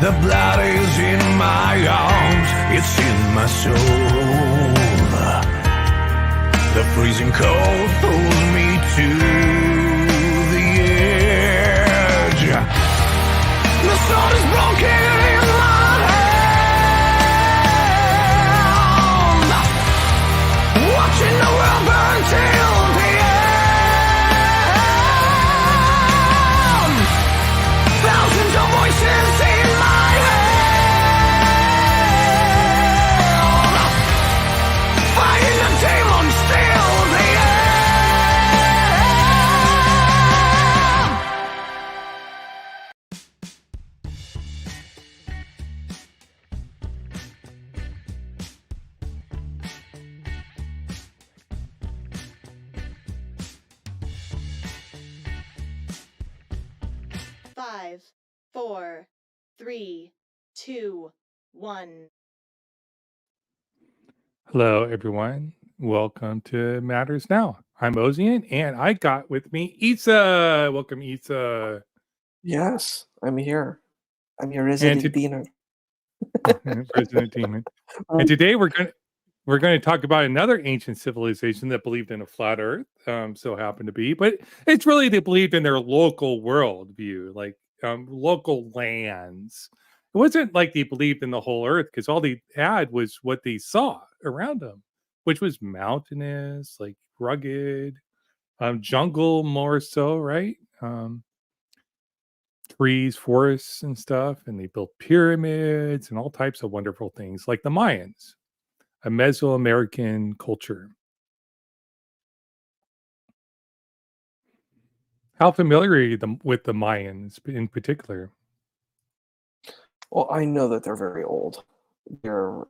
The blood is in my arms, it's in my soul. The freezing cold pulls me to the edge. The sword is broken in my hand, watching the world burn till the end. Thousands of voices in my head, fighting the demons till the end. Five, 4, 3, 2, 1. Hello, everyone. Welcome to Matters Now. I'm Ozian, and I got with me Isa. Welcome, Isa. Yes, I'm here. I'm your And resident demon. President Demon. And today we're going to talk about another ancient civilization that believed in a flat Earth. So happened to be, but it's really they believed in their local worldview, like local lands. It wasn't like they believed in the whole Earth because all they had was what they saw around them, which was mountainous, like rugged, jungle more so, right? Trees, forests, and stuff. And they built pyramids and all types of wonderful things, like the Mayans, a Mesoamerican culture. How familiar are you with the Mayans in particular? Well, I know that they're very old. They're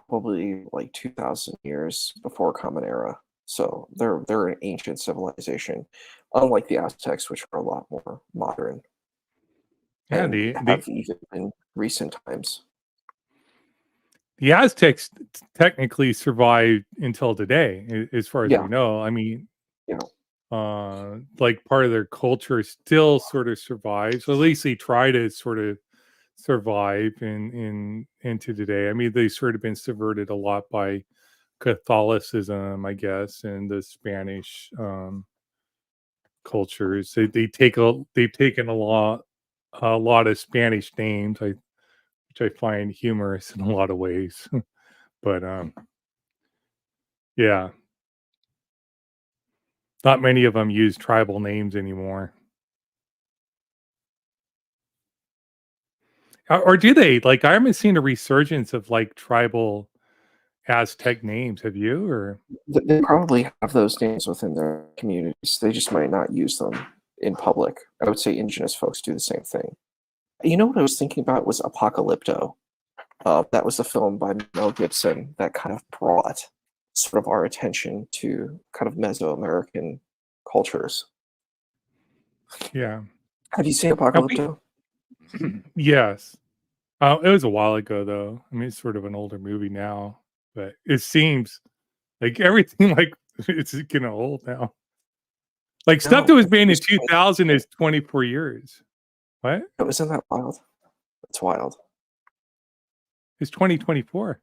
probably like 2,000 years before Common Era. So they're an ancient civilization, unlike the Aztecs, which are a lot more modern. Yeah, and the have even in recent times. the Aztecs technically survived until today, as far as Yeah. we know. I mean, Yeah. like part of their culture still sort of survives. So at least they try to sort of survive into today. I mean, they've sort of been subverted a lot by Catholicism, I guess, and the Spanish cultures. They've taken a lot of Spanish names, which I find humorous in a lot of ways. But yeah, not many of them use tribal names anymore. Or do they? Like, I haven't seen a resurgence of like tribal Aztec names. Have you? Or They probably have those names within their communities. They just might not use them in public. I would say indigenous folks do the same thing. You know what I was thinking about was Apocalypto. That was a film by Mel Gibson that kind of brought sort of our attention to kind of Mesoamerican cultures. yeah. Have you seen Apocalypto? Yes. It was a while ago, though. I mean, it's sort of an older movie now, but it seems like everything like it's getting old now. Like stuff that was made in 2000 is 24 years. What? Isn't that wild? That's wild. It's 2024.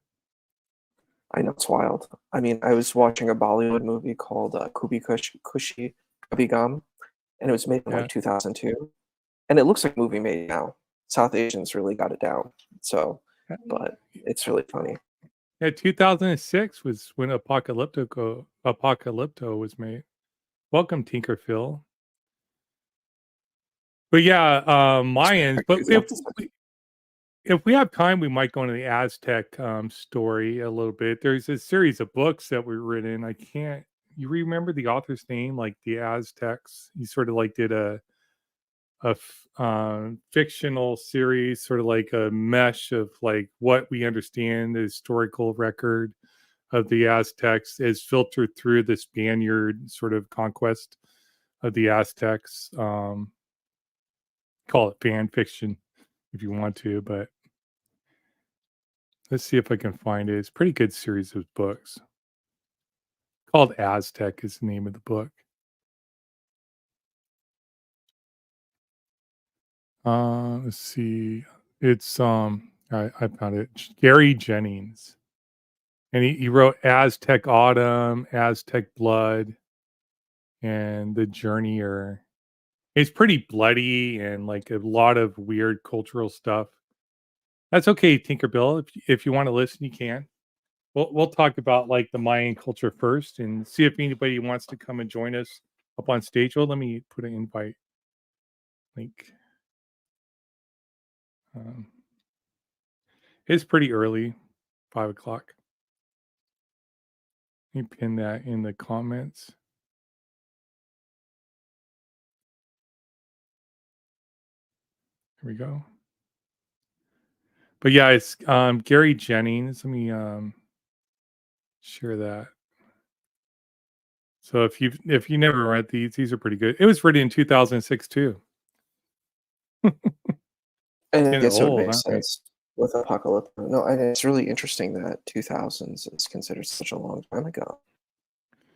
I know, it's wild. I mean, I was watching a Bollywood movie called Kubi Kushi Kabigam, and it was made in like 2002. And it looks like a movie made now. South Asians really got it down. So, but it's really funny. Yeah, 2006 was when Apocalypto was made. Welcome, Tinker Phil. But yeah, Mayans. But if we have time, we might go into the Aztec story a little bit. There's a series of books that were written. I can't. You remember the author's name? Like the Aztecs. He sort of like did a fictional series, sort of like a mesh of like what we understand the historical record of the Aztecs is filtered through the Spaniard sort of conquest of the Aztecs. Call it fan fiction if you want to, but let's see if I can find it. It's a pretty good series of books. Called Aztec is the name of the book. Let's see. It's I found it. Gary Jennings. And he wrote Aztec Autumn, Aztec Blood, and The Journeyer. It's pretty bloody and like a lot of weird cultural stuff. That's okay, Tinkerbell. If you want to listen, you can. We'll talk about like the Mayan culture first and see if anybody wants to come and join us up on stage. Well, let me put an invite link. It's pretty early, 5 o'clock. Let me pin that in the comments. Here we go. But yeah, it's Gary Jennings. Let me share that. So if you never read these are pretty good. It was written in 2006 too. And I Getting guess it would old, make huh? Right? sense with Apocalypse. No, and it's really interesting that 2000s is considered such a long time ago.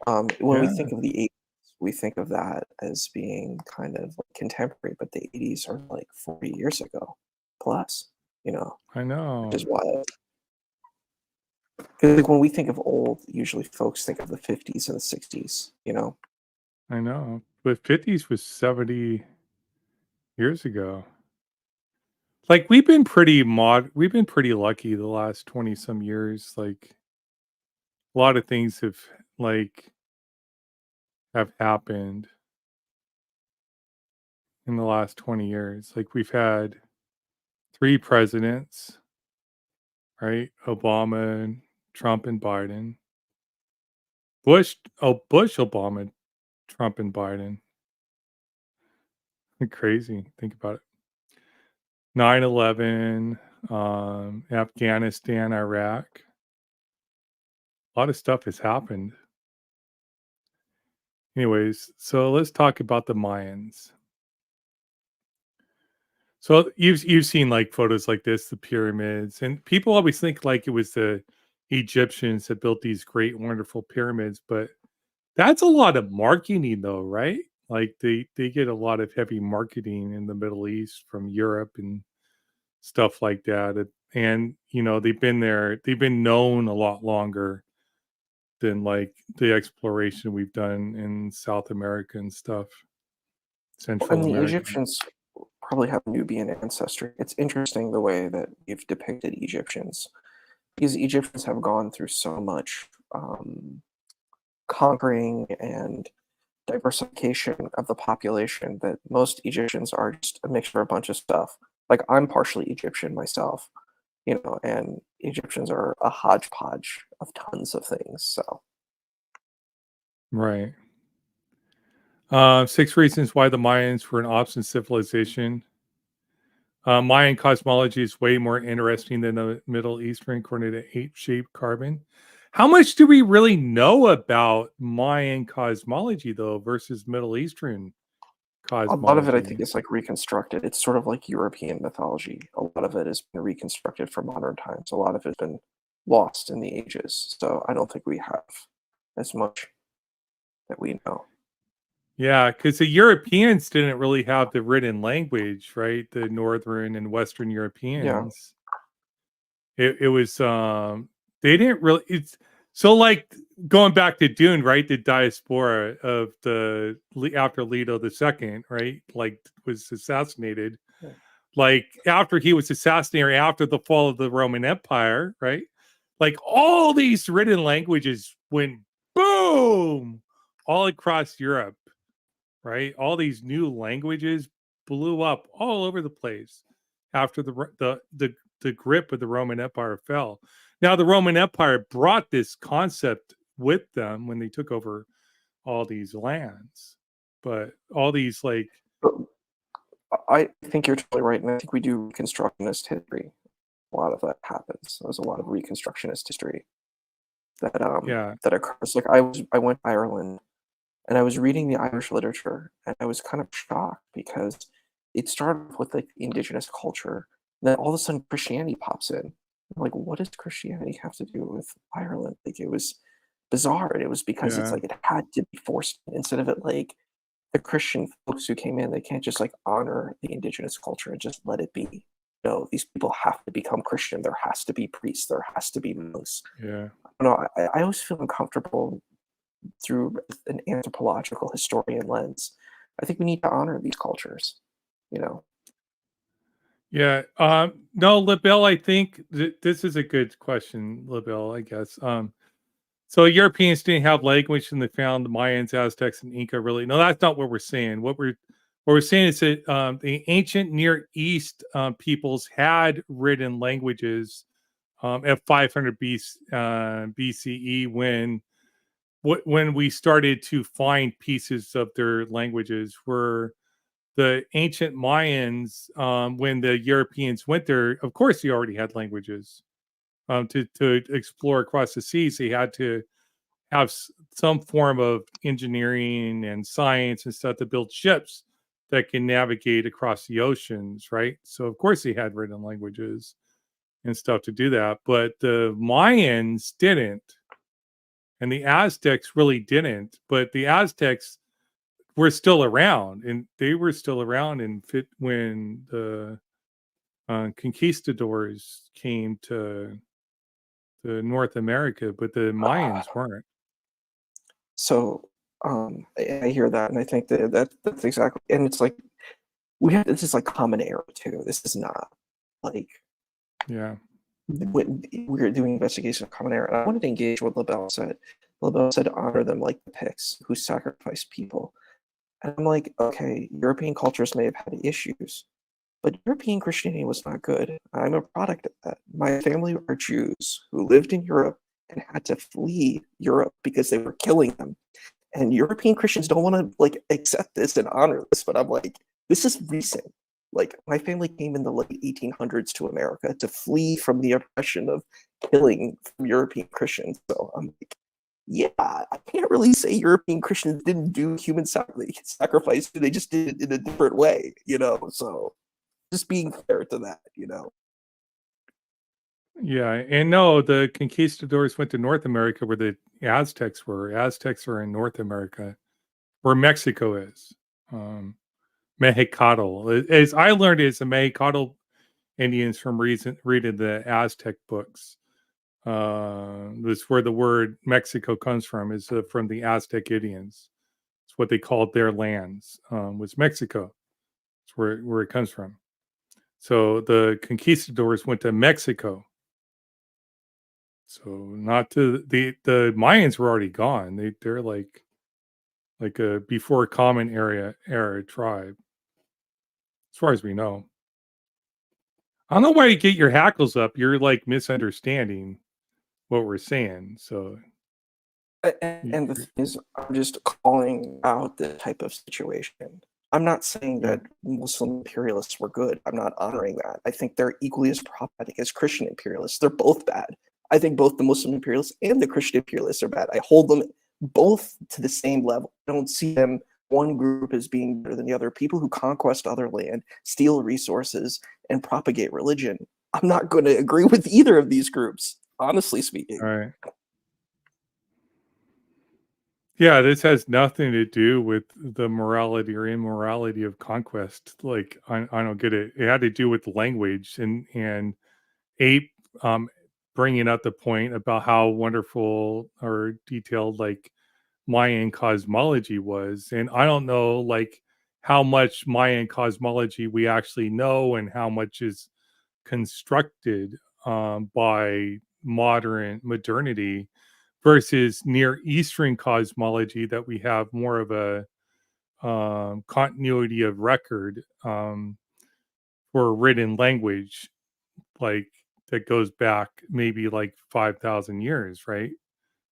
When we Yeah, think of the 80s, we think of that as being kind of like contemporary, but the 80s are like 40 years ago plus, I which know. is wild. 'Cause, like, when we think of old, usually folks think of the 50s and the 60s, I know. But 50s was 70 years ago. Like we've been pretty lucky the last 20 some years. Like a lot of things like have happened in the last 20 years. Like we've had 3 presidents, right? Obama, Trump, and Biden. Bush, Obama, Trump, and Biden. Crazy. Think about it. 9/11, Afghanistan, Iraq. A lot of stuff has happened. Anyways, so let's talk about the Mayans. So you've seen like photos like this, the pyramids, and people always think like it was the Egyptians that built these great, wonderful pyramids, but that's a lot of marketing though, right? Like they get a lot of heavy marketing in the Middle East from Europe and stuff like that. And they've been known a lot longer than like the exploration we've done in South America and stuff, Central and the America. Egyptians probably have Nubian ancestry. It's interesting the way that you've depicted Egyptians, because Egyptians have gone through so much conquering and diversification of the population that most Egyptians are just a mixture of a bunch of stuff. Like I'm partially Egyptian myself, and Egyptians are a hodgepodge of tons of things. So Right. 6 reasons why the Mayans were an obstinate civilization. Mayan cosmology is way more interesting than the Middle Eastern, according to Ape-shaped carbon. How much do we really know about Mayan cosmology, though, versus Middle Eastern a lot of it, I cosmology? think, is like reconstructed. It's sort of like European mythology. A lot of it has been reconstructed for modern times. A lot of it has been lost in the ages. So I don't think we have as much that we know. Yeah, because the Europeans didn't really have the written language, right? The Northern and Western Yeah. Europeans. It was they didn't really it's so like going back to Dune, right? The diaspora of the after Leto II, right? Like was assassinated. Yeah. Like after he was assassinated, after the fall of the Roman Empire, right? Like all these written languages went boom all across Europe, right? All these new languages blew up all over the place after the grip of the Roman Empire fell. Now the Roman Empire brought this concept with them when they took over all these lands, but all these like But I think you're totally right. And I think we do Reconstructionist history. A lot of that happens. There's a lot of Reconstructionist history that yeah that occurs. Like I went to Ireland and I was reading the Irish literature and I was kind of shocked because it started off with like indigenous culture. Then all of a sudden Christianity pops in. I'm like, what does Christianity have to do with Ireland? Like it was bizarre. And it was because it's yeah like it had to be forced instead of it like the Christian folks who came in, they can't just like honor the indigenous culture and just let it be. no, these people have to become Christian. There has to be priests. There has to be monks. Yeah. No, I always feel uncomfortable through an anthropological historian lens. I think we need to honor these cultures, you know. Yeah. No, LaBelle, I think this is a good question, LaBelle, I guess. So Europeans didn't have language and they found the Mayans, Aztecs, and Inca really. No, that's not what we're saying. What we're saying is that the ancient Near East peoples had written languages at 500 BCE when we started to find pieces of their languages. Were the ancient Mayans, when the Europeans went there, of course, they already had languages. To explore across the seas, they had to have some form of engineering and science and stuff to build ships that can navigate across the oceans, right? So, of course, they had written languages and stuff to do that. But the Mayans didn't, and the Aztecs really didn't. But the Aztecs were still around, and they were still around and fit when the conquistadors came to North America, but the Mayans weren't. So I hear that, and I think that's exactly, and it's like this is like common era too. This is not like Yeah. when we're doing investigation of common era. And I wanted to engage what LaBelle said. LaBelle said honor them like the Picts who sacrificed people. And I'm like, okay, European cultures may have had issues, but European Christianity was not good. I'm a product of that. My family are Jews who lived in Europe and had to flee Europe because they were killing them. And European Christians don't want to like accept this and honor this, but I'm like, this is recent. Like my family came in the late 1800s to America to flee from the oppression of killing from European Christians. So I'm like, yeah, I can't really say European Christians didn't do human sacrifice. They just did it in a different way, you know. So just being fair to that, you know. Yeah, and no, the conquistadors went to North America where the Aztecs were. Aztecs are in North America, where Mexico is. Mexicatl. As I learned, it's the Mexicatl Indians from reading the Aztec books. That's where the word Mexico comes from. Is from the Aztec Indians. It's what they called their lands. Was Mexico. It's where it comes from. So the conquistadors went to Mexico. So not to the Mayans were already gone. They're like a before common era tribe, as far as we know. I don't know why you get your hackles up. You're like misunderstanding what we're saying. So And the thing is, I'm just calling out the type of situation. I'm not saying that Muslim imperialists were good. I'm not honoring that. I think they're equally as problematic as Christian imperialists. They're both bad. I think both the Muslim imperialists and the Christian imperialists are bad. I hold them both to the same level. I don't see them one group as being better than the other. People who conquest other land, steal resources, and propagate religion. I'm not going to agree with either of these groups, honestly speaking. all right. Yeah, this has nothing to do with the morality or immorality of conquest. Like I don't get it. It had to do with language and Ape bringing up the point about how wonderful or detailed like Mayan cosmology was. And I don't know like how much Mayan cosmology we actually know and how much is constructed by modernity versus Near Eastern cosmology that we have more of a continuity of record for written language, like that goes back maybe like 5,000 years, right?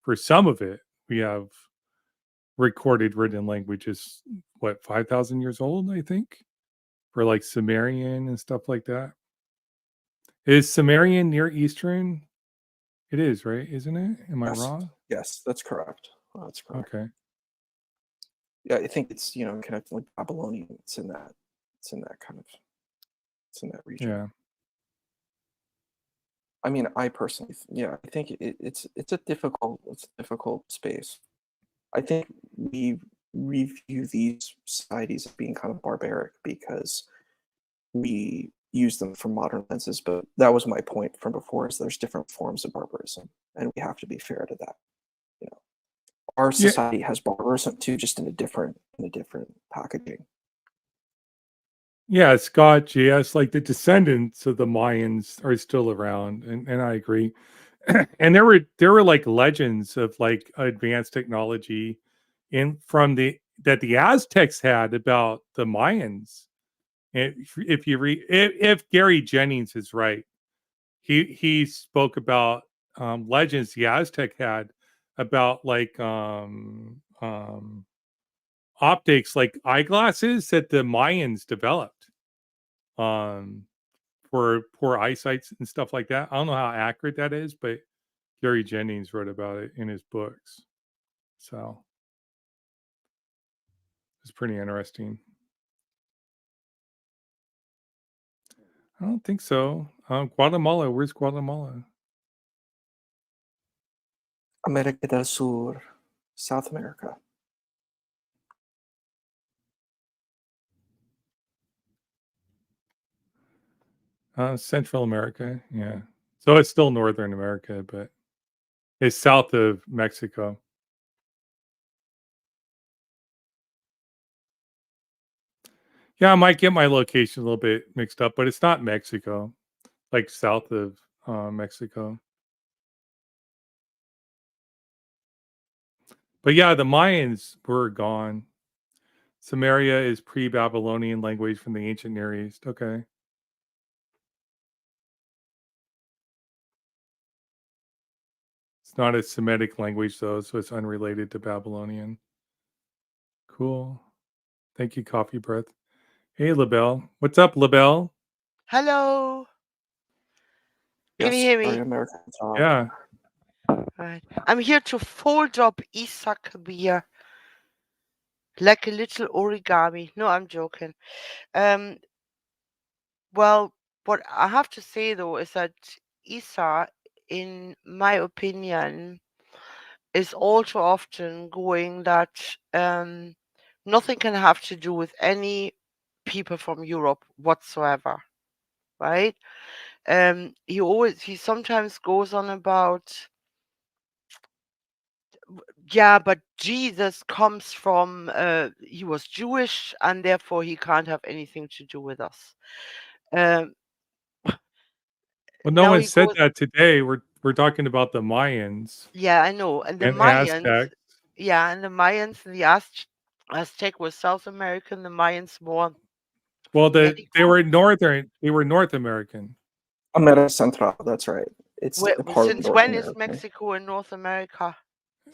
For some of it, we have recorded written languages, what, 5,000 years old, I think, for like Sumerian and stuff like that. Is Sumerian Near Eastern? It is, right? Isn't it? Am I Yes, wrong? yes, that's correct. That's correct. Okay. Yeah, I think it's connected with Babylonian. It's in that region. Yeah. I mean, I personally, I think it's a difficult space. I think we view these societies as being kind of barbaric because we use them from modern lenses. But that was my point from before: is there's different forms of barbarism, and we have to be fair to that. You know, our Yeah, society has barbarism too, just in a different packaging. yeah, Scott JS, like the descendants of the Mayans are still around, and I agree. And there were like legends of like advanced technology in from the that the Aztecs had about the Mayans. And if you read, if Gary Jennings is right, he spoke about legends the Aztec had about like optics, like eyeglasses that the Mayans developed um, for poor eyesight and stuff like that. I don't know how accurate that is, but Gary Jennings wrote about it in his books, so it's pretty interesting. I don't think so. Guatemala, where's Guatemala? America del Sur, South America. Central America, yeah. So it's still Northern America, but it's south of Mexico. Yeah, I might get my location a little bit mixed up, but it's not Mexico, like south of Mexico. But yeah, the Mayans were gone. Samaria is pre-Babylonian language from the ancient Near East. Okay. It's not a Semitic language though, so it's unrelated to Babylonian. Cool. Thank you, Coffee Breath. Hey, LaBelle. What's up, LaBelle? Hello. Can you Yes, hear sorry, me? American top. Yeah. Right. I'm here to fold up Isaac beer like a little origami. No, I'm joking. Well, what I have to say though is that Isa, in my opinion, is all too often going that nothing can have to do with any people from Europe whatsoever, right? He sometimes goes on about, yeah, but Jesus comes from he was Jewish and therefore he can't have anything to do with us. Um, Well, no now one he said goes, that today. We're talking about the Mayans yeah, I know, and the and Mayans, Aztecs. yeah, and the Mayans and the Aztec were South American, the Mayans more Well, they Mexico. were northern. They were North American. America Central, that's right. It's a part of Since North when is America. Mexico in North America?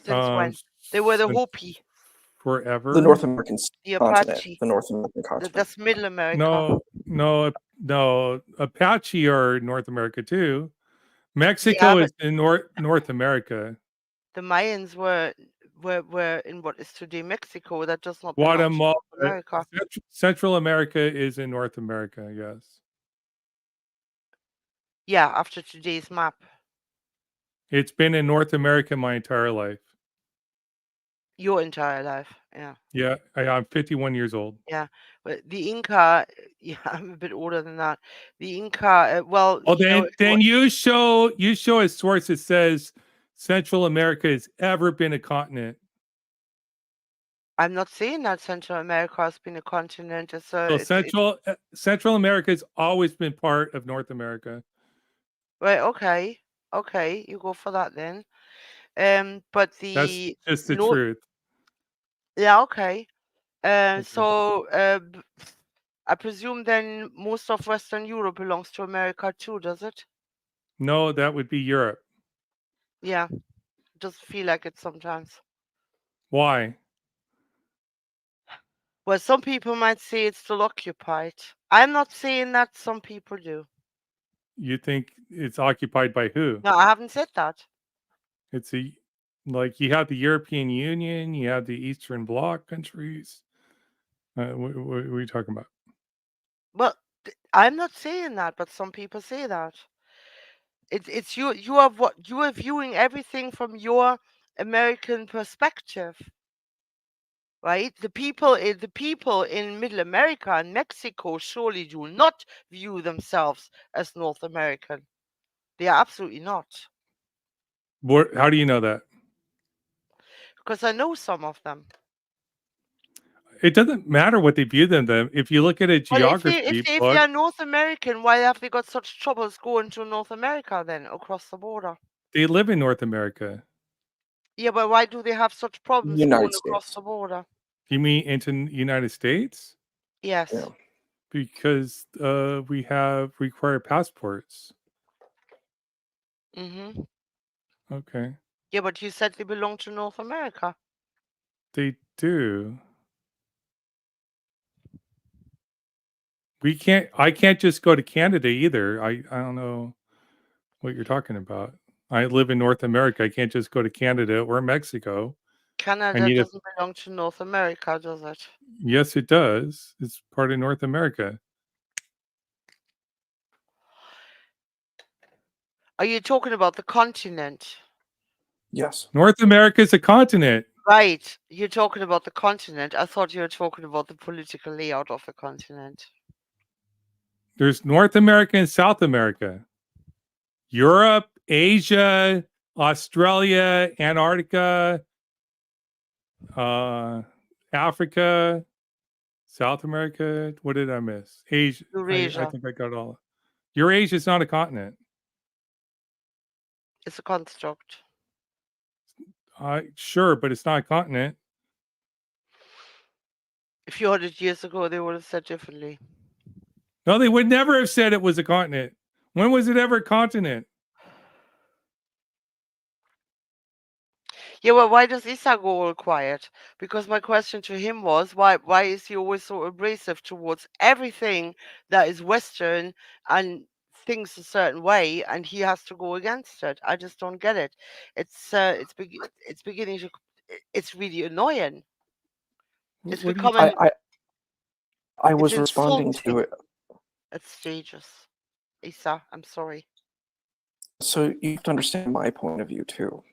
Since Um, when? They were the since Hopi, The forever. North American the continent. Apache. The North American continent. That's Middle America. No. Apache are North America too. Yeah, Mexico but is in North America. the Mayans were in what is today Mexico. That does not belong to Guatemala, North America. Central America is in North America. Yes, Yeah, after today's map. it's been in North America my entire life. Your entire life. Yeah. Yeah, I'm 51 years old. Yeah. But the Inca, yeah, I'm a bit older than that. The Inca, well, Well, then you show a source that says Central America has ever been a continent. I'm not saying that Central America has been a continent. So Central America has always been part of North America. Right, okay. Okay, you go for that then. But That's the just the North, truth. yeah, okay. Okay. So I presume then most of Western Europe belongs to America too, does it? No, that would be Europe. Yeah, does feel like it sometimes. Why? Well, some people might say it's still occupied. I'm not saying that, some people do. You think it's occupied by who? No, I haven't said that. It's like you have the European Union, you have the Eastern Bloc countries. What are you talking about? Well, I'm not saying that, but some people say that. It's you are what you are viewing everything from your American perspective. right? The people in Middle America and Mexico surely do not view themselves as North American. They are absolutely not, How do you know that? because I know some of them. It doesn't matter what they view them. If you look at a Well, geography if they book, are North American, why have they got such troubles going to North America then across the border? they live in North America. Yeah, but why do they have such problems United going across States. the border? You mean into United States? Yes. Yeah. Because we have required passports. Mm-hmm. Okay, Yeah, but you said they belong to North America. they do. I can't just go to Canada either. I don't know what you're talking about. I live in North America. I can't just go to Canada or Mexico. I Canada need a doesn't belong to North America, does it? Yes, it does. It's part of North America. Are you talking about the continent? Yes. North America is a continent. Right. You're talking about the continent. I thought you were talking about the political layout of the continent. There's North America and South America. Europe, Asia, Australia, Antarctica, Africa, South America. What did I miss? Asia. I Eurasia. think I got all. Eurasia is not a continent. It's a construct. Sure, but it's not a continent. A few hundred years ago, they would have said differently. No, they would never have said it was a continent. When was it ever a continent? Yeah, well, why does Issa go all quiet? Because my question to him was, why is he always so abrasive towards everything that is Western and thinks a certain way, and he has to go against it? I just don't get it. It's beginning to it's really annoying. It's What are you? becoming I it's was responding to insulting it. at stages. Issa, I'm sorry. So you have to understand my point of view too.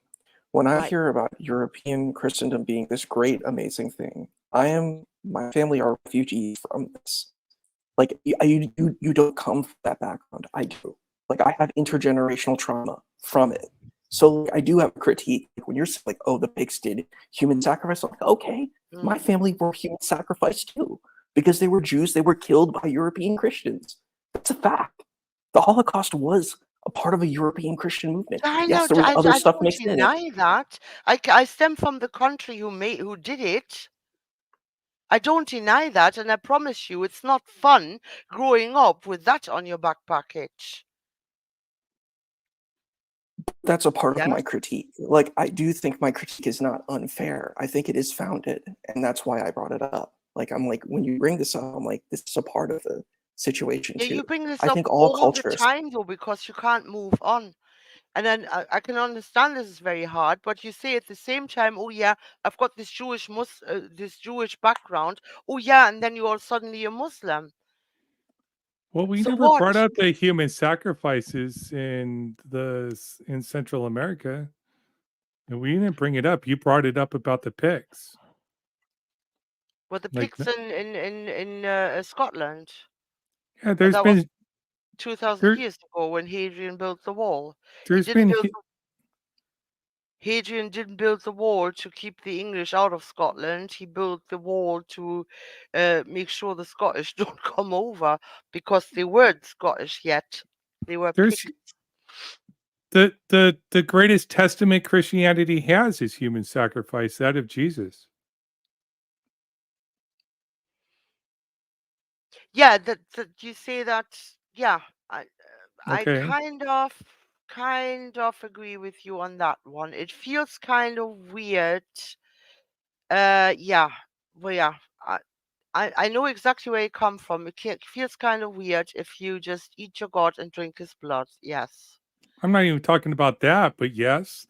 When I Right. hear about European Christendom being this great, amazing thing, my family are refugees from this. Like you don't come from that background. I do. Like I have intergenerational trauma from it. So like, I do have a critique. Like, when you're like, oh, the pigs did human sacrifice, I'm like, okay, my Mm. family were human sacrifice too. Because they were Jews, they were killed by European Christians. That's a fact. The Holocaust was a part of a European Christian movement. I Yes, know. there was other I stuff don't mixed in it. deny that. I stem from the country who did it. I don't deny that, and I promise you, it's not fun growing up with that on your back package. That's a part of Yes. my critique. Like, I do think my critique is not unfair. I think it is founded, and that's why I brought it up. Like, I'm like, when you bring this up, I'm like, this is a part of the situation Yeah, you too. bring this I up think all all the cultures. time though, because you can't move on. And then I can understand this is very hard, but you say at the same time, oh yeah, I've got this this Jewish background. Oh yeah, and then you're suddenly a Muslim. Well, we So never what? brought up the human sacrifices in Central America. And we didn't bring it up. You brought it up about the pigs. Were the Like, pigs in Scotland? yeah, there's That was been 2,000 there years ago when Hadrian built the wall. He there's didn't been build Hadrian didn't build the wall to keep the English out of Scotland. He built the wall to make sure the Scottish don't come over because they weren't Scottish yet. They were there's picked. the greatest testament Christianity has is human sacrifice, that of Jesus. Yeah, that you say that. Yeah, I Okay. kind of agree with you on that one. It feels kind of weird. Yeah, well, yeah. I know exactly where you come from. It feels kind of weird if you just eat your God and drink his blood. Yes. I'm not even talking about that, but yes,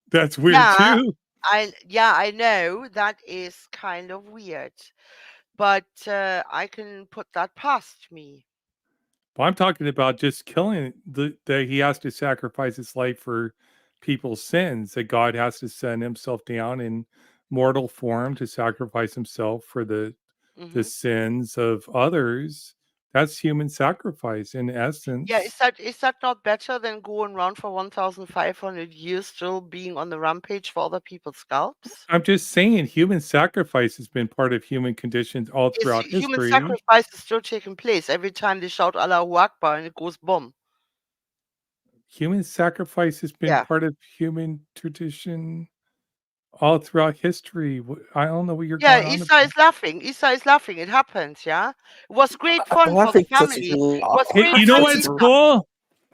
that's weird Yeah, too. I know that is kind of weird, but I can put that past me. Well, I'm talking about just killing that he has to sacrifice his life for people's sins, that God has to send himself down and mortal form to sacrifice himself for the Hmm. sins of others, that's human sacrifice in Yeah, essence. is that not better than going around for 1,500 years still being on the rampage for other people's scalps? I'm just saying human sacrifice has been part of human conditions all Is throughout human history. sacrifice is still taking place every time they shout Allahu Akbar and it goes boom. Human sacrifice has been Yeah. part of human tradition all throughout history. I don't know what you're Yeah, going on Isa about. is laughing. Isa is laughing. It happens, yeah. It was great I'm fun for the laughing because it's family. It really was awkward. Hey, great you know fun, what's Isa. cool?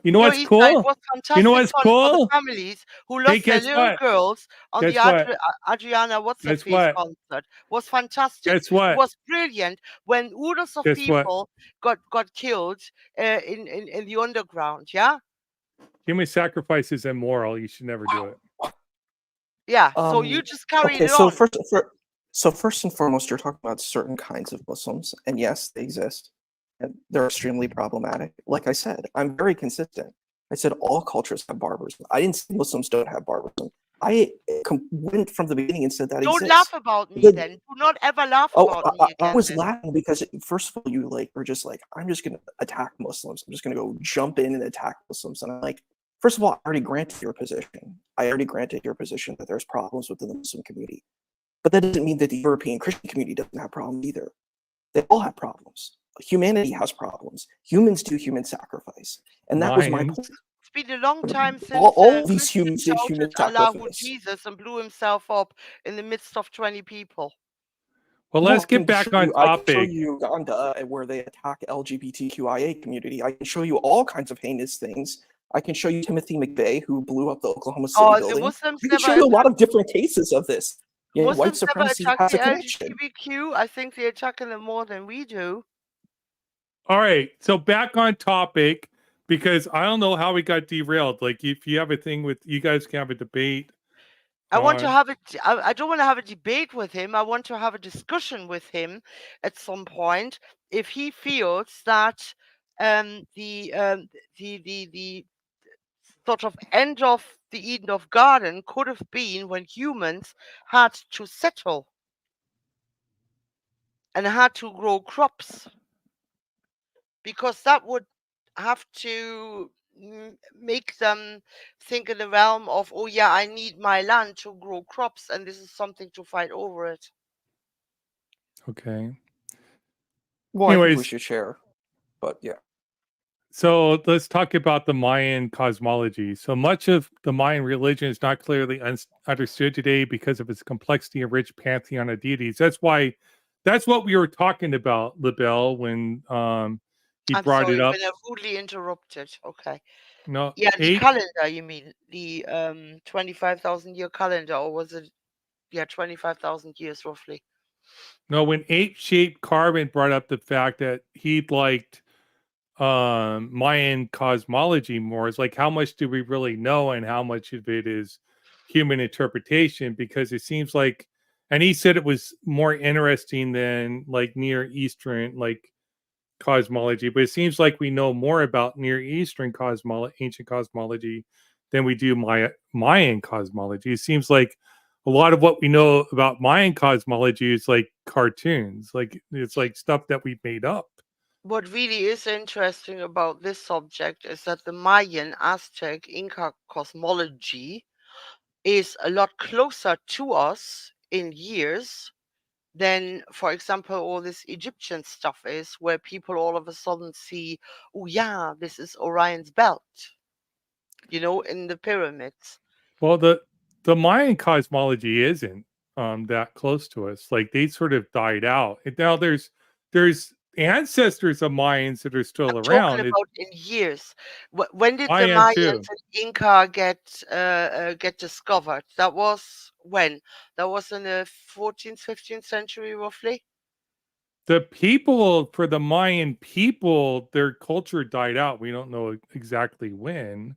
You know No, what's Isa, it cool? was You know fantastic what's fun for the cool? families who Hey, lost their guess little what? girls on the Guess what? Adriana What's Her Guess Face what? concert. Was fantastic. Guess It what? was brilliant when oodles of Guess what? people got killed in the underground. Yeah, Human sacrifice is immoral. You should never do it. yeah. So you just carried Okay, it on. so first and foremost, you're talking about certain kinds of Muslims, and yes, they exist, and they're extremely problematic. Like I said, I'm very consistent. I said all cultures have barbarism. I didn't say Muslims don't have barbarism. I went from the beginning and said that Don't laugh exists. about me The, then. Do not ever laugh oh, about me I again was then. laughing because first of all, you like were just like, I'm just gonna attack Muslims. I'm just gonna go jump in and attack Muslims, and I'm like, first of all, I already granted your position. I already granted your position that there's problems within the Muslim community. But that doesn't mean that the European Christian community doesn't have problems either. They all have problems. Humanity has problems. Humans do human sacrifice. And that was my Mayans. point. It's been a long time All, since all these Christian humans did shouted human Allahu sacrifice. Jesus and blew himself up in the midst of 20 people. Well, Well, let's get back on I can show topic. you Uganda where they attack LGBTQIA community. I can show you all kinds of heinous things. I can show you Timothy McVeigh, who blew up the Oklahoma City Oh, the building. Muslims I can never show you a lot attack of different cases of this. Yeah, white Muslims never supremacy attack has the a connection. LGBTQ. I think they're attacking them more than we do. All right. So back on topic, because I don't know how we got derailed. Like, if you have a thing with you guys can have a debate I want to on. have it. I don't want to have a debate with him. I want to have a discussion with him at some point if he feels that the sort of end of the Eden of Garden could have been when humans had to settle and had to grow crops, because that would have to make them think in the realm of, oh yeah, I need my land to grow crops and this is something to fight over it. Okay. Well, I think we Anyways, should share, but yeah. so let's talk about the Mayan cosmology. So much of the Mayan religion is not clearly understood today because of its complexity and rich pantheon of deities. That's what we were talking about, LaBelle, when he I'm brought it sorry up. when I rudely interrupted. Okay. No, Yeah, the eight. calendar, you mean the 25,000 year calendar, or was it, yeah, 25,000 years roughly? No, when Ape Shaped Carbon brought up the fact that he liked Mayan cosmology more, it's like, how much do we really know and how much of it is human interpretation? Because it seems like, and he said it was more interesting than like Near Eastern like cosmology, but it seems like we know more about Near Eastern ancient cosmology than we do Mayan cosmology. It seems like a lot of what we know about Mayan cosmology is like cartoons, like it's like stuff that we've made up. What really is interesting about this subject is that the Mayan, Aztec, Inca cosmology is a lot closer to us in years than, for example, all this Egyptian stuff is, where people all of a sudden see, oh yeah, this is Orion's belt, in the pyramids. Well, the Mayan cosmology isn't that close to us. Like, they sort of died out. And now there's ancestors of Mayans that are still I'm talking around. about in years. When did I the am Mayans too. and Inca get discovered? That was when? That was in the 14th, 15th century, roughly. The people, for the Mayan people, their culture died out. We don't know exactly when.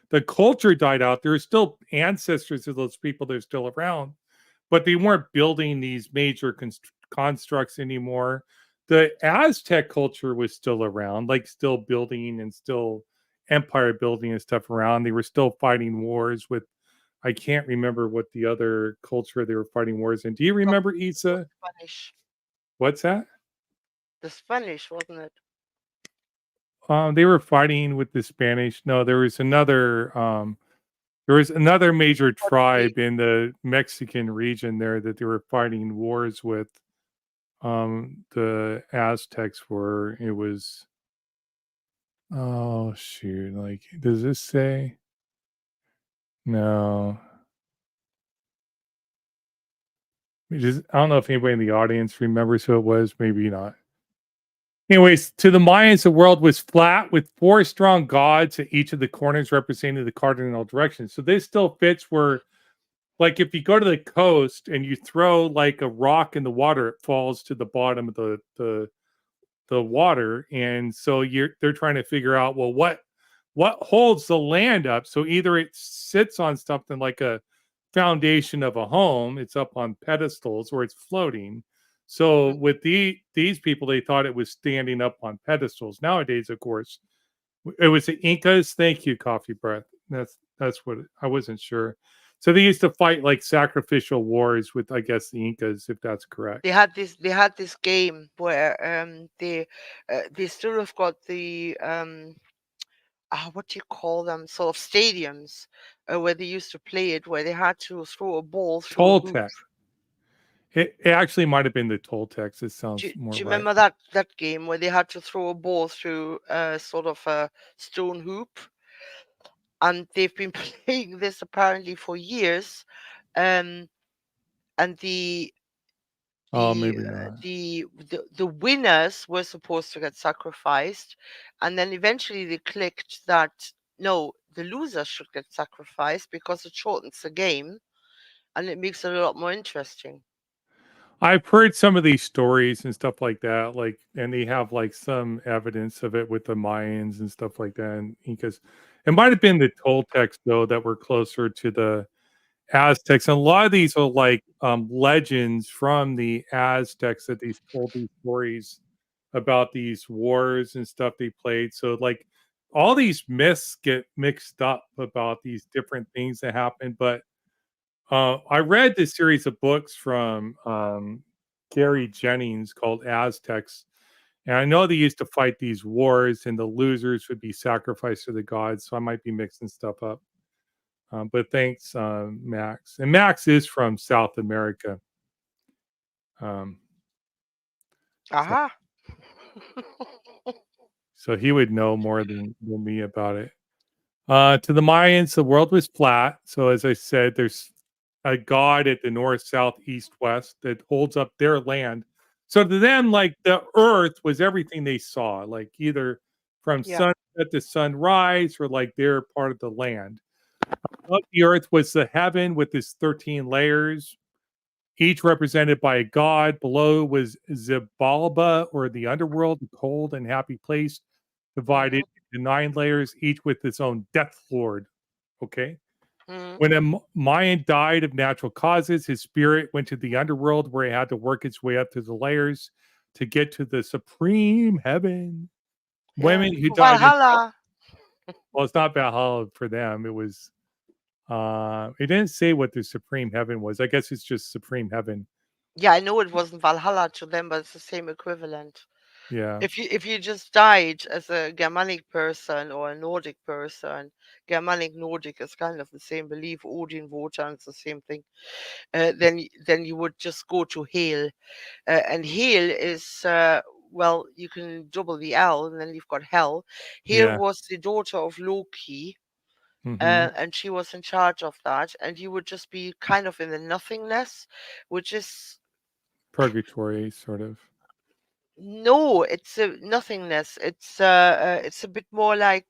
The culture died out. There are still ancestors of those people that are still around, but they weren't building these major constructs anymore. The Aztec culture was still around, like still building and still empire building and stuff around. They were still fighting wars with I can't remember what the other culture they were fighting wars in. Do you remember, Isa? Spanish. What's that? The Spanish, wasn't it? They were fighting with the Spanish. No, there was another major Portuguese. tribe in the Mexican region there that they were fighting wars with. The Aztecs were. It was. Oh shoot! Like, does this say? No. I don't know if anybody in the audience remembers who it was. Maybe not. Anyways, to the Mayans, the world was flat with 4 strong gods at each of the corners representing the cardinal directions. So this still fits where, like, if you go to the coast and you throw like a rock in the water, it falls to the bottom of the water, and so they're trying to figure out, well, what holds the land up. So either it sits on something like a foundation of a home, it's up on pedestals, or it's floating. So with these people, they thought it was standing up on pedestals. Nowadays, of course, it was the Incas. Thank you, Coffee Breath. That's what I wasn't sure. So they used to fight like sacrificial wars with, I guess, the Incas, if that's correct. They had this game where they still have got the what do you call them, sort of stadiums where they used to play it, where they had to throw a ball through a hoop. Toltec. It actually might have been the Toltecs. It sounds Do more you right. remember that game where they had to throw a ball through sort of a stone hoop? And they've been playing this apparently for years, and the Oh, the maybe uh, not. the winners were supposed to get sacrificed, and then eventually they clicked that no, the losers should get sacrificed because it shortens the game and it makes it a lot more interesting. I've heard some of these stories and stuff like that, like, and they have like some evidence of it with the Mayans and stuff like that. And Incas, it might have been the Toltecs though that were closer to the Aztecs. And a lot of these are like legends from the Aztecs that they told these stories about these wars and stuff they played. So like all these myths get mixed up about these different things that happened, but I read this series of books from Gary Jennings called Aztecs. And I know they used to fight these wars, and the losers would be sacrificed to the gods. So I might be mixing stuff up. But thanks, Max. And Max is from South America. Um, Aha. so he would know more than me about it. To the Mayans, the world was flat. So as I said, there's a god at the north, south, east, west that holds up their land. So to them, like the earth was everything they saw, like either from Yeah. sunset to sunrise, or like they're part of the land. Above the earth was the heaven with its 13 layers, each represented by a god. Below was Zibalba, or the underworld, a cold and happy place, divided into 9 layers, each with its own death lord. Okay. Mhm. When a Mayan died of natural causes, his spirit went to the underworld where he had to work its way up through the layers to get to the supreme heaven. Yeah. Women who To died in, Valhalla. well, it's not Valhalla for them. It was, it didn't say what the supreme heaven was. I guess it's just supreme heaven. Yeah, I know it wasn't Valhalla to them, but it's the same equivalent. Yeah. If you just died as a Germanic person or a Nordic person, Germanic Nordic is kind of the same belief. Odin, Wotan, it's the same thing. Then you would just go to Hel, and Hel is well, you can double the L, and then you've got Hell. Hel Yeah. was the daughter of Loki, Hmm. and she was in charge of that, and you would just be kind of in the nothingness, which is Purgatory, sort of. no, it's a nothingness. It's a bit more like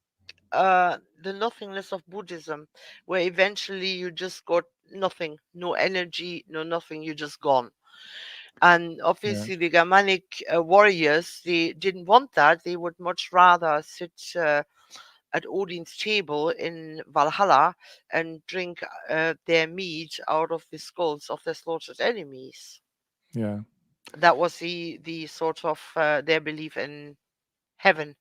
the nothingness of Buddhism, where eventually you just got nothing, no energy, no nothing, you're just gone. And Yeah. obviously, the Germanic warriors, they didn't want that. They would much rather sit at Odin's table in Valhalla and drink their meat out of the skulls of their slaughtered enemies. Yeah. That was the sort of their belief in heaven.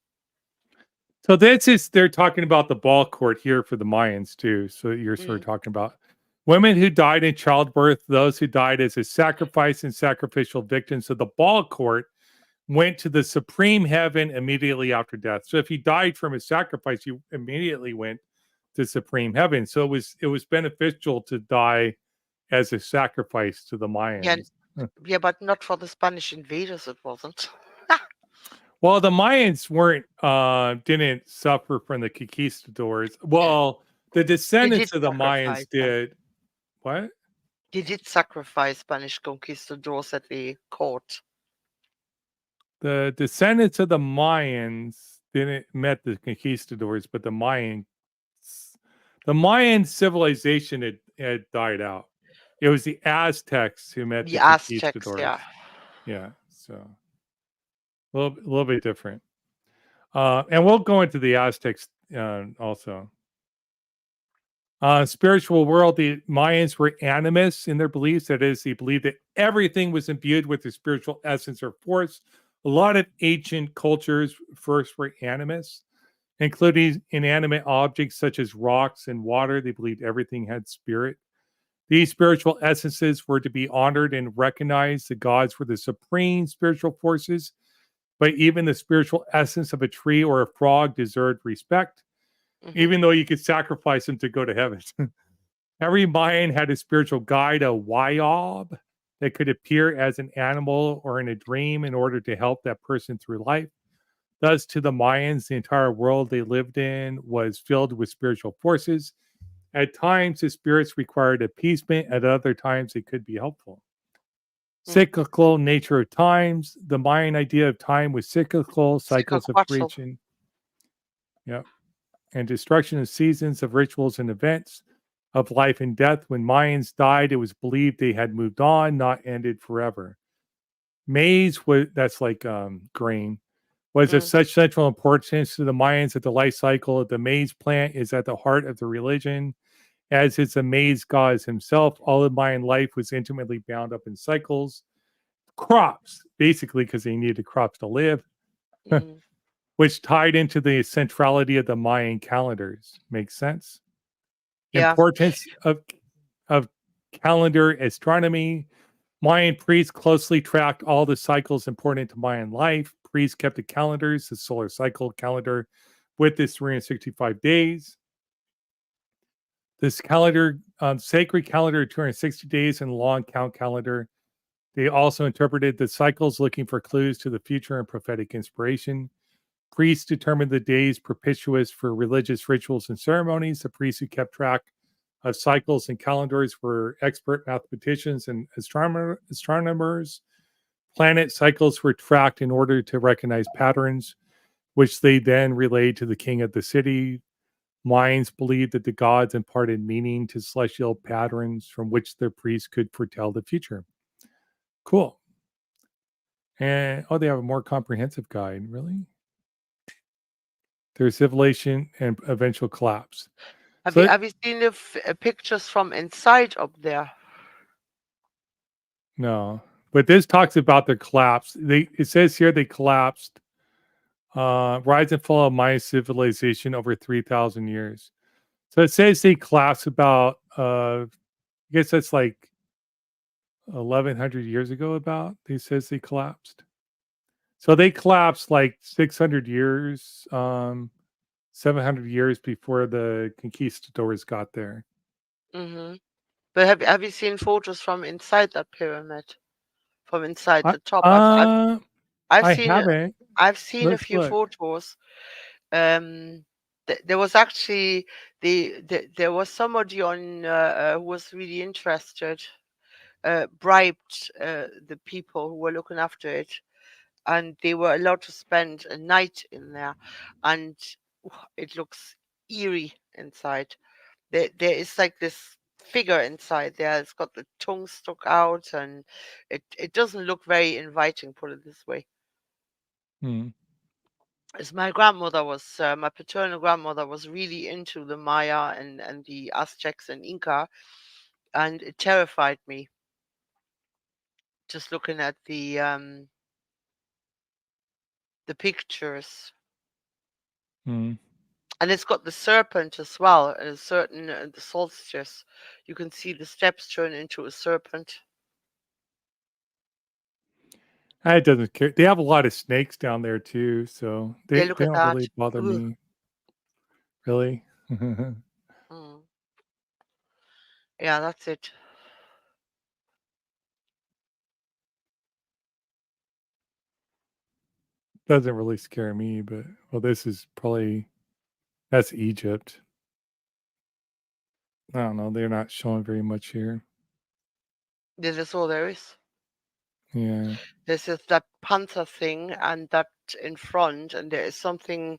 So this is, they're talking about the ball court here for the Mayans too. So you're sort of talking about. Women who died in childbirth, those who died as a sacrifice and sacrificial victims of the Baal court went to the supreme heaven immediately after death. So if you died from a sacrifice, you immediately went to supreme heaven. So it was beneficial to die as a sacrifice to the Yeah, Mayans. yeah, but not for the Spanish invaders. It wasn't. Well, the Mayans didn't suffer from the conquistadors. Well, the They did descendants of the sacrifice Mayans them. did. What? They did sacrifice Spanish conquistadors that they caught. The descendants of the Mayans didn't met the conquistadors, but the Mayan civilization had died out. It was the Aztecs who met The the Aztecs, yeah. conquistadors. Yeah, so a little bit different. And we'll go into the Aztecs also. Spiritual world, the Mayans were animists in their beliefs. That is, they believed that everything was imbued with the spiritual essence or force. A lot of ancient cultures first were animists, including inanimate objects such as rocks and water. They believed everything had spirit. These spiritual essences were to be honored and recognized. The gods were the supreme spiritual forces, but even the spiritual essence of a tree or a frog deserved respect, even though you could sacrifice them to go to heaven. Every Mayan had a spiritual guide, a Wayob, that could appear as an animal or in a dream in order to help that person through life. Thus, to the Mayans, the entire world they lived in was filled with spiritual forces. At times, the spirits required appeasement. At other times, it could be helpful. Cyclical nature of times. The Mayan idea of time was cyclical, cycles of creation. Yep. And destruction of seasons, of rituals and events, of life and death. When Mayans died, it was believed they had moved on, not ended forever. Maize was that's like grain, was of such central importance to the Mayans that the life cycle of the maize plant is at the heart of the religion, as is the maize goddess himself. All of Mayan life was intimately bound up in cycles. Crops, basically, because they needed crops to live, which tied into the centrality of the Mayan calendars. Makes sense? Yeah. Importance of calendar astronomy. Mayan priests closely tracked all the cycles important to Mayan life. Priests kept the calendars, the solar cycle calendar, with its 365 days. This calendar, sacred calendar, 260 days, and long count calendar. They also interpreted the cycles looking for clues to the future and prophetic inspiration. Priests determined the days propitious for religious rituals and ceremonies. The priests who kept track of cycles and calendars were expert mathematicians and astronomers. Planet cycles were tracked in order to recognize patterns, which they then relayed to the king of the city. Mayans believed that the gods imparted meaning to celestial patterns from which their priests could foretell the future. Cool. And they have a more comprehensive guide. Really? Their civilization and eventual collapse. Have you seen the pictures from inside up there? No, but this talks about their collapse. It says here they collapsed. Rise and fall of Mayan civilization over 3,000 years. So it says they collapsed about. I guess that's like 1,100 years ago. About it says they collapsed. So they collapsed like 600 years, 700 years before the conquistadors got there. But have you seen photos from inside that pyramid? From inside the top? I haven't. I've seen a Let's few look. photos. There was actually there was somebody on who was really interested, bribed the people who were looking after it, and they were allowed to spend a night in there, and it looks eerie inside. There is like this figure inside there. It's got the tongue stuck out, and it doesn't look very inviting, put it this way. As my grandmother was, my paternal grandmother was really into the Maya and the Aztecs and Inca, and it terrified me just looking at the pictures. And it's got the serpent as well. At a certain the solstice, you can see the steps turn into a serpent. It doesn't care. They have a lot of snakes down there too, so Yeah, they look they at don't that. really bother Ugh. me. Really? Mm. Yeah, that's it. Doesn't really scare me, but well, this is probably that's Egypt. I don't know. They're not showing very much here. This is all there is. Yeah. This is that panther thing, and that in front, and there is something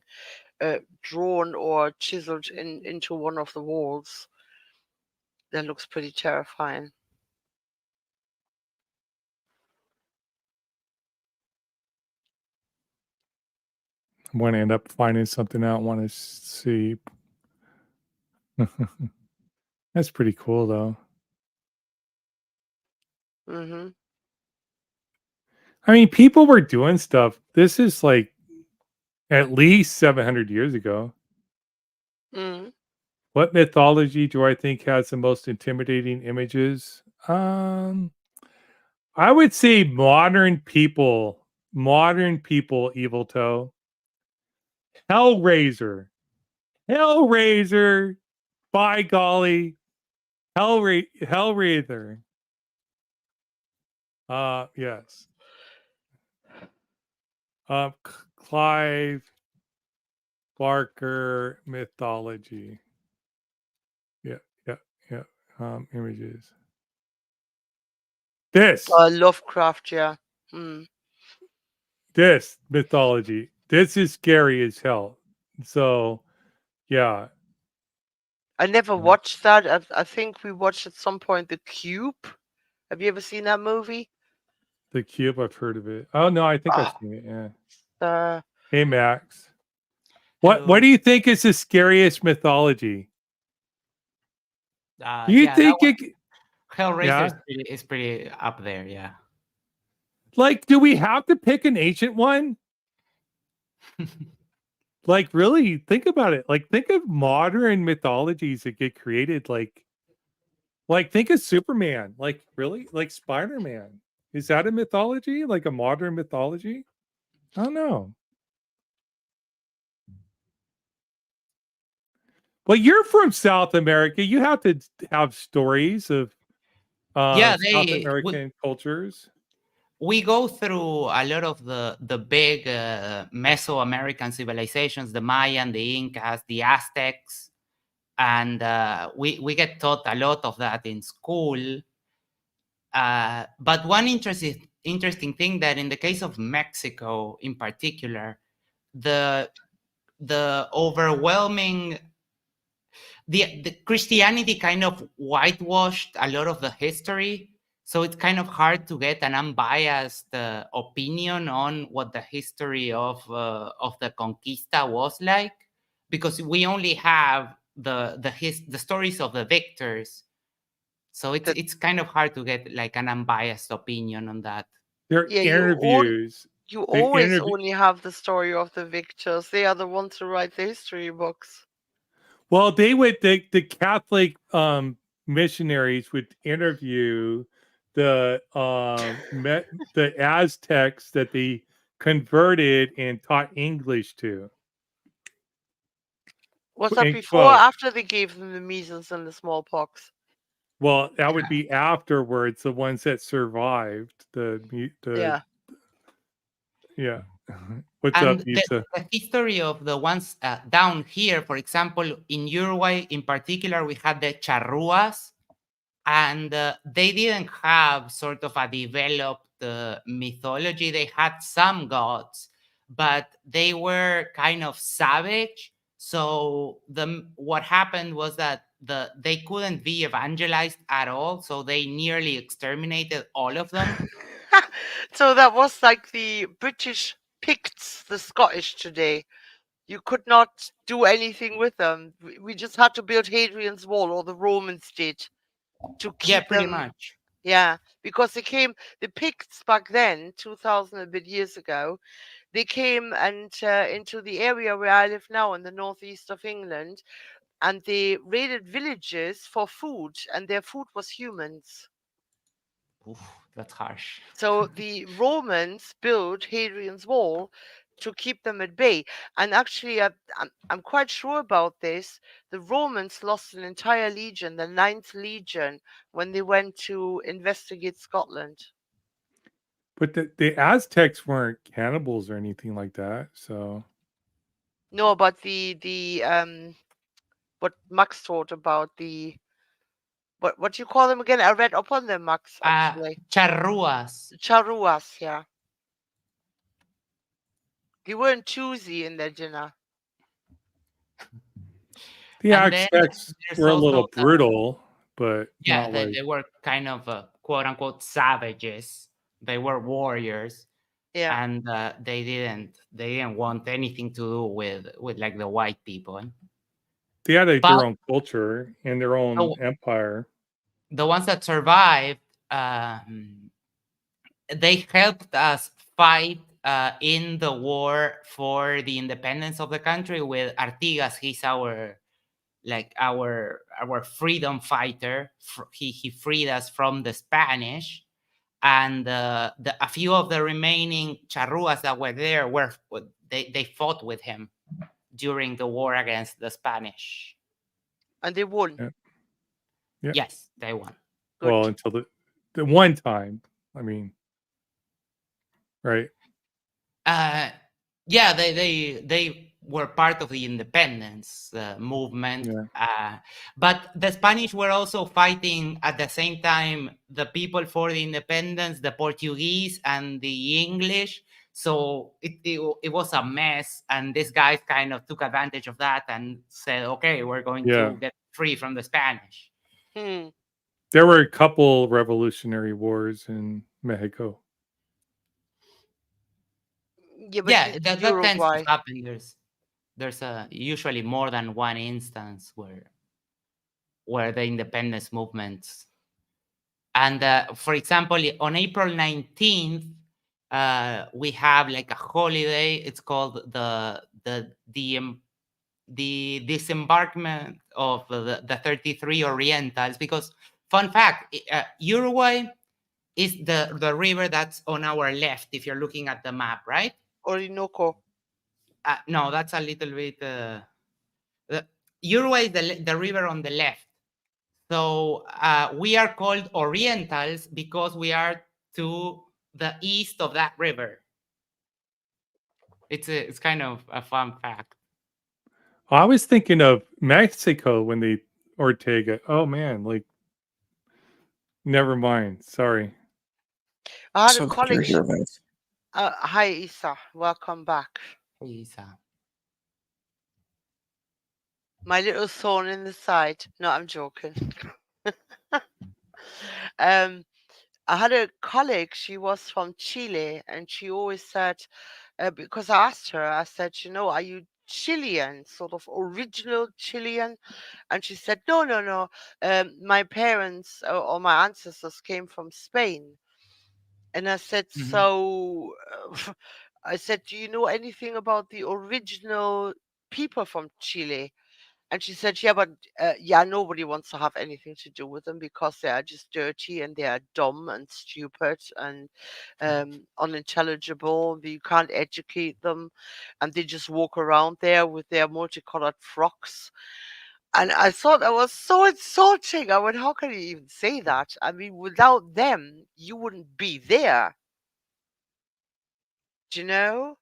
drawn or chiseled into one of the walls. That looks pretty terrifying. I'm going to end up finding something out. Want to see. That's pretty cool, though. Mm-hmm. I mean, people were doing stuff. This is like at least 700 years ago. Mm. What mythology do I think has the most intimidating images? I would say modern people. Modern people, Evil Toe. Hellraiser. Hellraiser. By golly. Hellraiser. Yes. Clive Barker mythology. Yeah, yeah, yeah. Images. This Lovecraft, yeah. Mm. this mythology. This is scary as hell. So, yeah. I never watched that. I think we watched at some point The Cube. Have you ever seen that movie? The Cube, I've heard of it. Oh no, I think I've Ah, seen it. Yeah. uh, Hey Max. What Hello. do you think is the scariest mythology? Do you Yeah, that think one, it Hellraiser yeah? is pretty up there. Yeah. Like, do we have to pick an ancient one? Like, really think about it. Like, think of modern mythologies that get created. Like think of Superman. Like, really? Like Spider-Man. Is that a mythology? Like a modern mythology? I don't know. Well, you're from South America. You have to have stories of Yeah, South American cultures. we go through a lot of the big Mesoamerican civilizations: the Mayan, the Incas, the Aztecs, and we get taught a lot of that in school. But one interesting thing that in the case of Mexico, in particular, the overwhelming the Christianity kind of whitewashed a lot of the history, so it's kind of hard to get an unbiased opinion on what the history of the Conquista was like, because we only have the stories of the victors. So it's kind of hard to get like an unbiased opinion on that. Their yeah, interviews. you They always interview. only have the story of the victors. They are the ones who write the history books. Well, the Catholic missionaries would interview the the Aztecs that they converted and taught English to. Was that And before or quote, after they gave them the measles and the smallpox? well, that would be afterwards. The ones that survived Yeah. yeah. What's And up, Isa? the history of the ones down here, for example, in Uruguay in particular, we had the charruas, and they didn't have sort of a developed mythology. They had some gods, but they were kind of savage. So what happened was that they couldn't be evangelized at all, so they nearly exterminated all of them. So that was like the British Picts, the Scottish today. You could not do anything with them. We just had to build Hadrian's Wall, or the Romans did, to Yeah, keep pretty them. much. Yeah, because the Picts back then, 2000 a bit years ago, They came and into the area where I live now in the northeast of England, and they raided villages for food, and their food was humans. Oof, that's harsh. So the Romans built Hadrian's Wall to keep them at bay. And actually, I'm quite sure about this. The Romans lost an entire legion, the 9th Legion, when they went to investigate Scotland. But the Aztecs weren't cannibals or anything like that. So No, but the what Max taught about the what do you call them again? I read up on them, Max, actually. Charruas. Charuas, yeah. They weren't choosy in their dinner. the And then Aztecs there's were a little also brutal, but yeah, not they, like they were kind of quote unquote savages. They were warriors, Yeah. and they didn't want anything to do with like the white people. they had But their own culture and their own the, empire. the ones that survived, they helped us fight in the war for the independence of the country with Artigas. He's our freedom fighter. He freed us from the Spanish, and a few of the remaining charruas that were there they fought with him during the war against the Spanish. And they won. Yeah. Yeah. Yes, they won. Good. Well, until the one time. I mean, right? Yeah, they were part of the independence movement. Yeah. But the Spanish were also fighting at the same time the people for the independence, the Portuguese and the English. So it was a mess, and these guys kind of took advantage of that and said, "Okay, we're going Yeah. to get free from the Spanish." There were a couple revolutionary wars in Mexico. Yeah, but Yeah, this is that tends to Uruguay. happen. There's usually more than one instance where the independence movements. And for example, on April 19th, we have like a holiday. It's called the disembarkment of the 33 Orientals. Because fun fact, Uruguay is the river that's on our left if you're looking at the map, right? Orinoco. No, that's a little bit. Uruguay is the river on the left. So we are called Orientals because we are to the east of that river. It's kind of a fun fact. I was thinking of Mexico when they Ortega. Oh man, like never mind. Sorry. I had So a glad you're college. here, Vince. Hi, Isa. Welcome back. My little thorn in the side. No, I'm joking. I had a colleague, she was from Chile, and she always said, because I asked her, I said, are you Chilean, sort of original Chilean? And she said, no. My parents or my ancestors came from Spain. And I said, so, I said, do you know anything about the original people from Chile? And she said, yeah, but nobody wants to have anything to do with them because they are just dirty and they are dumb and stupid and unintelligible. You can't educate them. And they just walk around there with their multicolored frocks. And I thought that was so insulting. I went, how can you even say that? I mean, without them, you wouldn't be there. Do you know?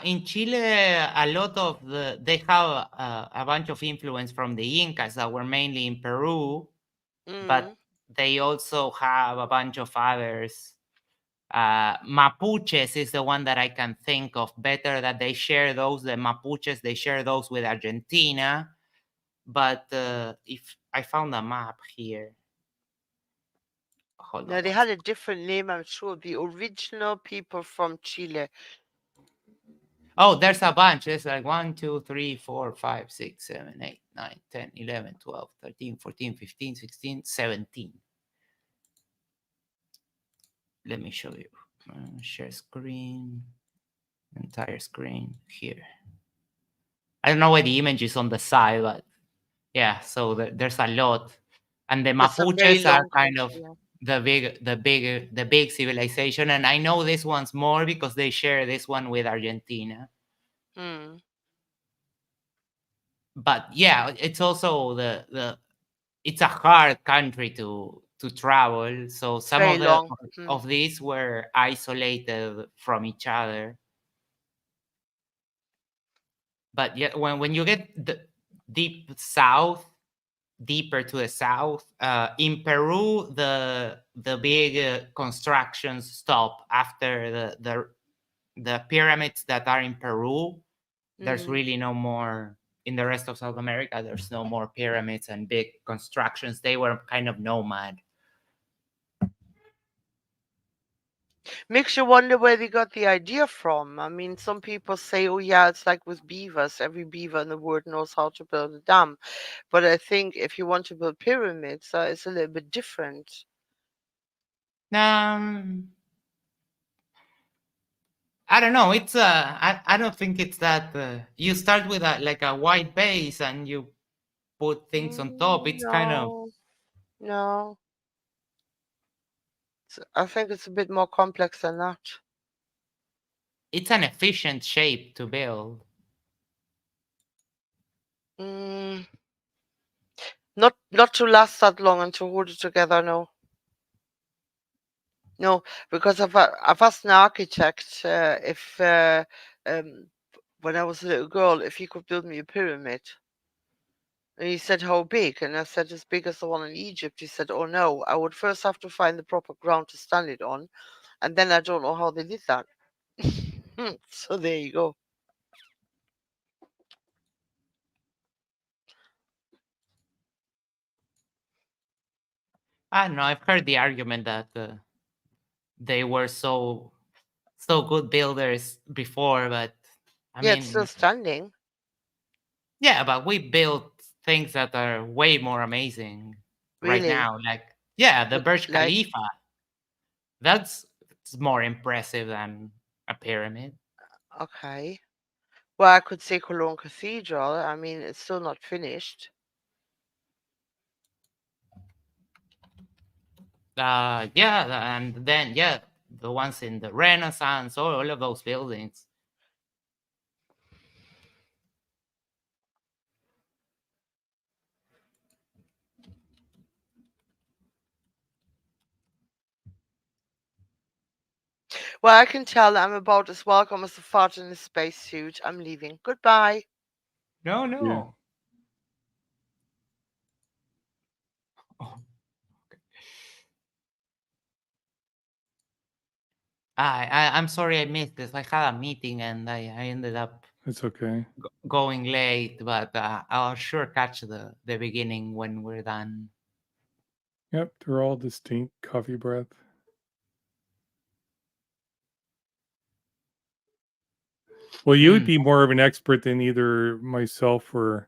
In Chile, a lot of they have a bunch of influence from the Incas that were mainly in Peru, but they also have a bunch of others. Mapuches is the one that I can think of better, that they share those. The Mapuches, they share those with Argentina. But if I found a map here. Hold No, on they one had a different name, I'm sure. The original people from Chile. Oh, there's a bunch. There's like 1, 2, 3, 4, 5, 6, 7, 8, 9, 10, 11, 12, 13, 14, 15, 16, 17. Let me show you. Share screen, entire screen here. I don't know why the image is on the side, but yeah, so there's a lot. And the It's a very Mapuches are long kind of country. the big civilization. And I know this one's more because they share this one with Argentina. Hmm. But yeah, it's also it's a hard country to travel. So It's some very of long. Hmm. of these were isolated from each other. But yeah, when you get deep south, deeper to the south, in Peru, the big constructions stop after the pyramids that are in Peru. There's really no more in the rest of South America. There's no more pyramids and big constructions. They were kind of nomad. Makes you wonder where they got the idea from. I mean, some people say, oh, yeah, it's like with beavers. Every beaver in the world knows how to build a dam. But I think if you want to build pyramids, it's a little bit different. I don't know. It's I don't think it's that. You start with like a white base and you put things on top. It's kind of No, no. I think it's a bit more complex than that. it's an efficient shape to build. Not to last that long and to hold it together. No, no, because I've asked an architect if when I was a little girl if he could build me a pyramid. And he said, how big? And I said, as big as the one in Egypt. He said, oh no, I would first have to find the proper ground to stand it on. And then I don't know how they did that. So there you go. I don't know. I've heard the argument that they were so good builders before, but I Yeah, it's still mean, standing. yeah, but we built things that are way more amazing right Really. now. Like, yeah, the Burj Like, Khalifa. That's more impressive than a pyramid. okay. Well, I could say Cologne Cathedral. I mean, it's still not finished. Yeah, and then yeah, the ones in the Renaissance, all of those buildings. Well, I can tell I'm about as welcome as a fart in a spacesuit. I'm leaving. Goodbye. No, Yeah. no. Oh, okay. I'm sorry I missed this. I had a meeting and I ended up It's okay. going late, but I'll sure catch the beginning when we're done. Yep, they're all distinct coffee breath. Well, you would be more of an expert than either myself or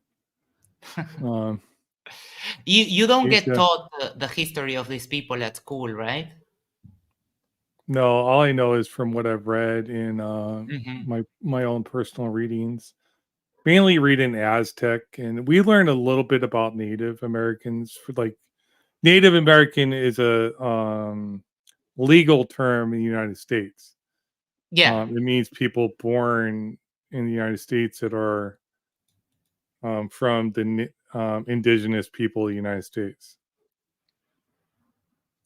You don't get Lisa. taught the history of these people at school, right? No, all I know is from what I've read in Mhm. my own personal readings. Mainly reading Aztec, and we learned a little bit about Native Americans. For like, Native American is a legal term in the United States. Yeah. It means people born in the United States that are from the indigenous people of the United States.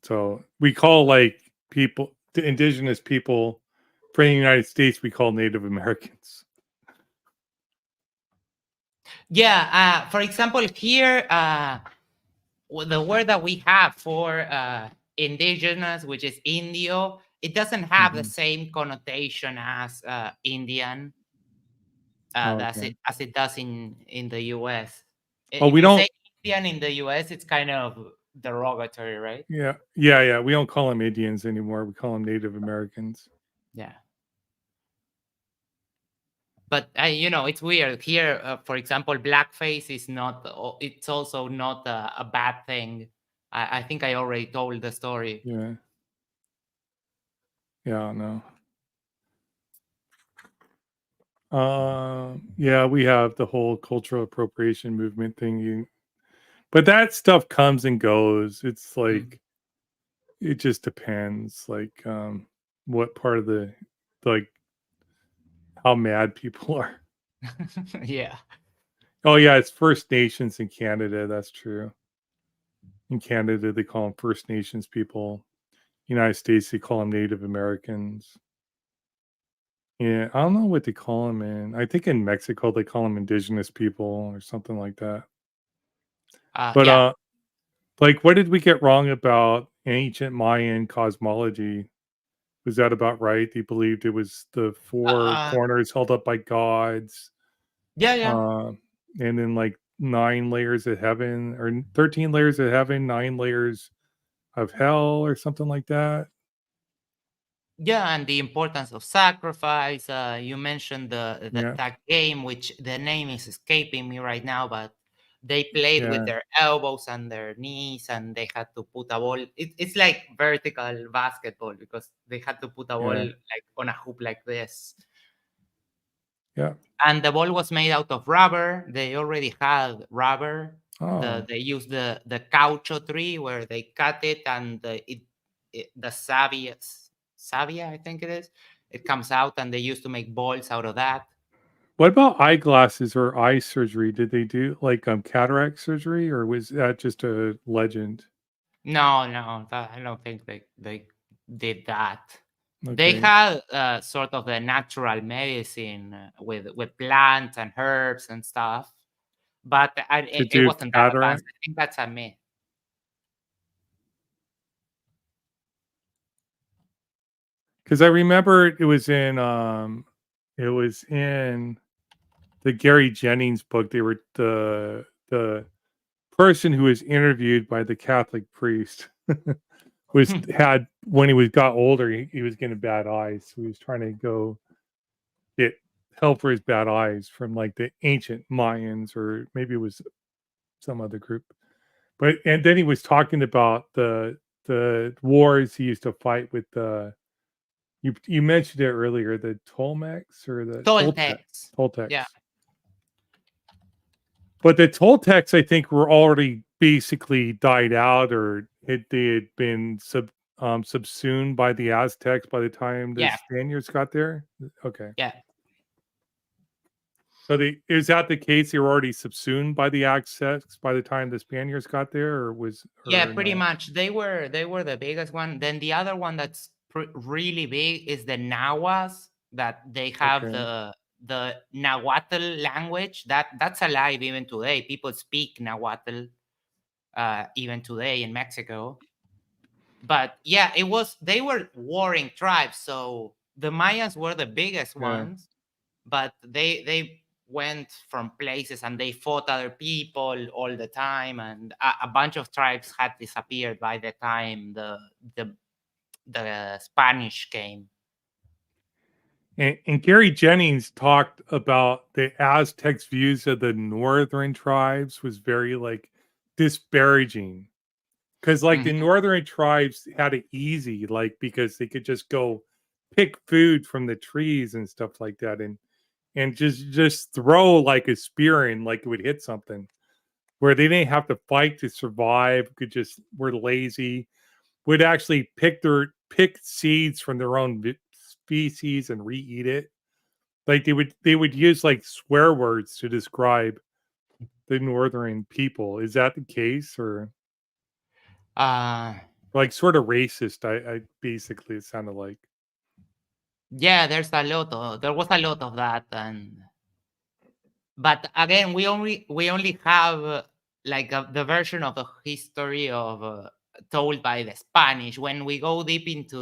So we call like people, the indigenous people from the United States, we call Native Americans. Yeah. For example, here, the word that we have for indigenous, which is Indio, it doesn't have the same connotation as Indian Okay. as it does in the US. Oh, If we you say don't. Indian in the US, it's kind of derogatory, right? Yeah. We don't call them Indians anymore. We call them Native Americans. Yeah. But it's weird here. For example, blackface is not. It's also not a bad thing. I think I already told the story. Yeah. Yeah, no. Yeah, we have the whole cultural appropriation movement thing. But that stuff comes and goes. It's Mm. like it just depends, like what part of the like how mad people are. Yeah. Oh yeah, it's First Nations in Canada. That's true. In Canada, they call them First Nations people. United States, they call them Native Americans. Yeah, I don't know what they call them in. I think in Mexico they call them Indigenous people or something like that. But Yeah. like, what did we get wrong about ancient Mayan cosmology? Was that about right? They believed it was the four Uh, corners held up by gods, yeah. and then like 9 layers of heaven, or 13 layers of heaven, 9 layers of hell, or something like that. Yeah, and the importance of sacrifice. You mentioned Yeah, that game, which the name is escaping me right now, but they played with yeah, their elbows and their knees, and they had to put a ball. It's like vertical basketball because they had to put a ball yeah, like on a hoop like this. yeah. And the ball was made out of rubber. They already had rubber. Oh, They used the caucho tree where they cut it, and the savia, I think it is. It comes out, and they used to make balls out of that. what about eyeglasses or eye surgery? Did they do like cataract surgery, or was that just a legend? No, no, I don't think they did that. They Okay, had sort of the natural medicine with plants and herbs and stuff, but to it do wasn't that advanced. cataract. I think that's a myth. Because I remember it was in the Gary Jennings book. They were the person who was interviewed by the Catholic priest was had when he was got older, he was getting bad eyes. So he was trying to go get help for his bad eyes from like the ancient Mayans, or maybe it was some other group. But and then he was talking about the wars he used to fight with the you mentioned it earlier, the Tolmecs or the Toltecs. Yeah. Toltecs. But the Toltecs, I think, were already basically died out, or they had been subsumed by the Aztecs by the time the Yeah. Spaniards got there. Okay, Yeah. so is that the case? They were already subsumed by the Aztecs by the time the Spaniards got there, Yeah, or pretty no? much. They were the biggest one. Then the other one that's really big is the Nahuas, that they have Okay, the Nahuatl language that's alive even today. People speak Nahuatl even today in Mexico. But yeah, they were warring tribes, so the Mayans were the biggest yeah. ones, but they went from places and they fought other people all the time, and a bunch of tribes had disappeared by the time the the Spanish came. And Gary Jennings talked about the Aztecs' views of the northern tribes was very like disparaging, because like the Mhm. northern tribes had it easy, like because they could just go pick food from the trees and stuff like that, and just throw like a spear in, like it would hit something, where they didn't have to fight to survive, could just were lazy, would actually pick seeds from their own species and re-eat it. Like they would use like swear words to describe the northern people. Is that the case, or uh like sort of racist? I basically it sounded like. yeah, there was a lot of that, but again, we only have like the version of the history of told by the Spanish. When we go deep into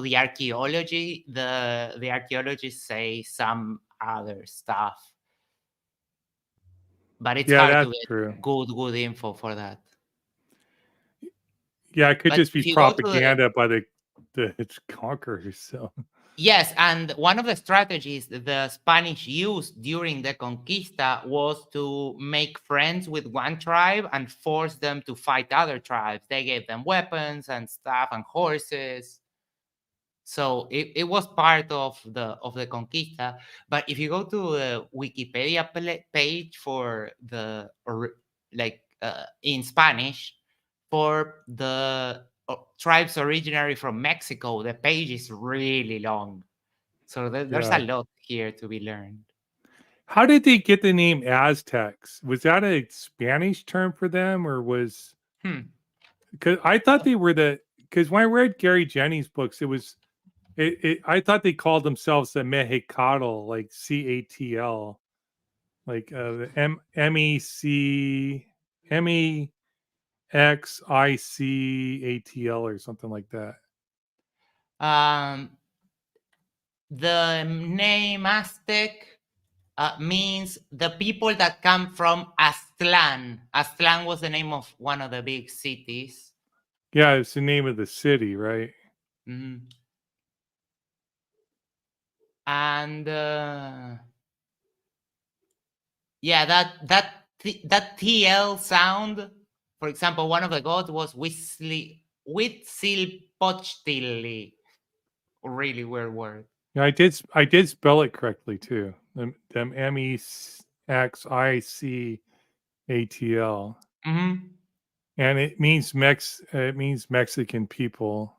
the archaeology, the archaeologists say some other stuff, but it's Yeah, hard to that's get true. good info for that. Yeah, it could But just be if you go to the propaganda by the its conquerors. So Yes, and one of the strategies that the Spanish used during the Conquista was to make friends with one tribe and force them to fight other tribes. They gave them weapons and stuff and horses. So it was part of the conquista. But if you go to the Wikipedia page for in Spanish for the tribes originary from Mexico, the page is really long. So there's a lot here to be learned. How did they get the name Aztecs? Was that a Spanish term for them, or was? Because I thought they were because when I read Gary Jennings' books, it was I thought they called themselves the Mexicatl, like CATL, like MEXICATL or something like that. The name Aztec means the people that come from Aztlan. Aztlan was the name of one of the big cities. Yeah, it's the name of the city, right? Mm-hmm. And yeah, that TL sound. For example, one of the gods was Huitzilopochtli. Really weird word. Yeah, I did spell it correctly too. Them MEXICATL. Mm-hmm. And it means Mexican people.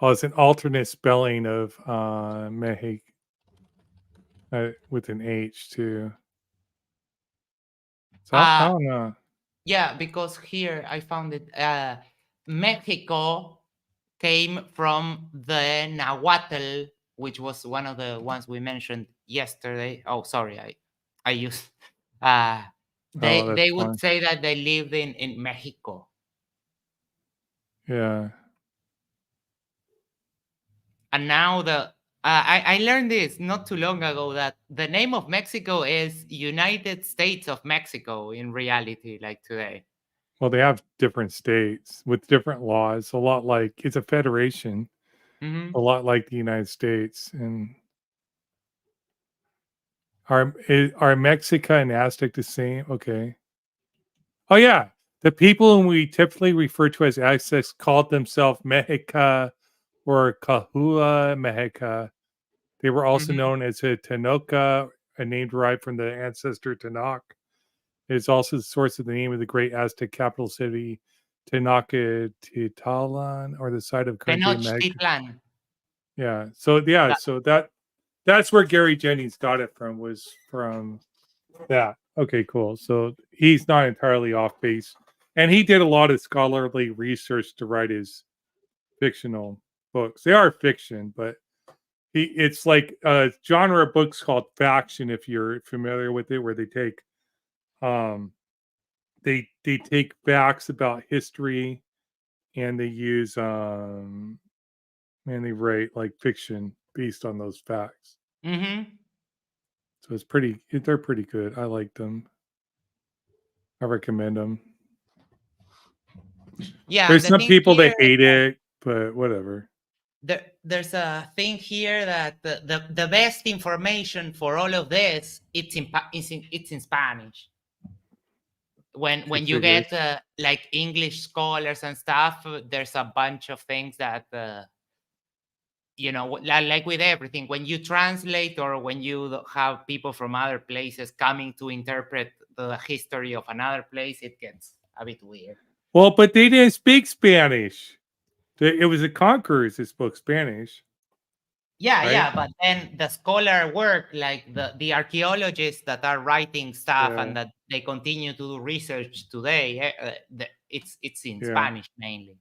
Oh, it's an alternate spelling of Mexico with an H too. So I don't know. Yeah, because here I found it. Mexico came from the Nahuatl, which was one of the ones we mentioned yesterday. Oh, sorry, I used. They would fine. say that they lived in Mexico. Yeah. And now I learned this not too long ago, that the name of Mexico is United States of Mexico in reality, like today. Well, they have different states with different laws. A lot like it's a federation, Mm-hmm. a lot like the United States. And are Mexica and Aztec the same? Okay. Oh yeah, the people whom we typically refer to as Aztecs called themselves Mexica or Cahua Mexica. They were also Mm-hmm. known as a Tenoch, a name derived from the ancestor Tenoch. It is also the source of the name of the great Aztec capital city, Tenochtitlan, or the site of current day Mexico. Tenochtitlan. Yeah. So that's where Gary Jennings got it from, was from that. Okay, cool. So he's not entirely off base. And he did a lot of scholarly research to write his fictional books. They are fiction, but it's like a genre of books called faction, if you're familiar with it, where they take they take facts about history and they use and they write like fiction based on those facts. Mm-hmm. So they're pretty good. I like them. I recommend them. Yeah, There's some people that here, hate it, but whatever. There's a thing here that the best information for all of this it's in Spanish. When you get like English scholars and stuff, there's a bunch of things that like with everything, when you translate or when you have people from other places coming to interpret the history of another place, it gets a bit weird. Well, but they didn't speak Spanish. It was the conquerors that spoke Spanish. Yeah, right? yeah, but then the scholar work, like the archaeologists that are writing stuff and that they continue to do research today, it's in Spanish mainly.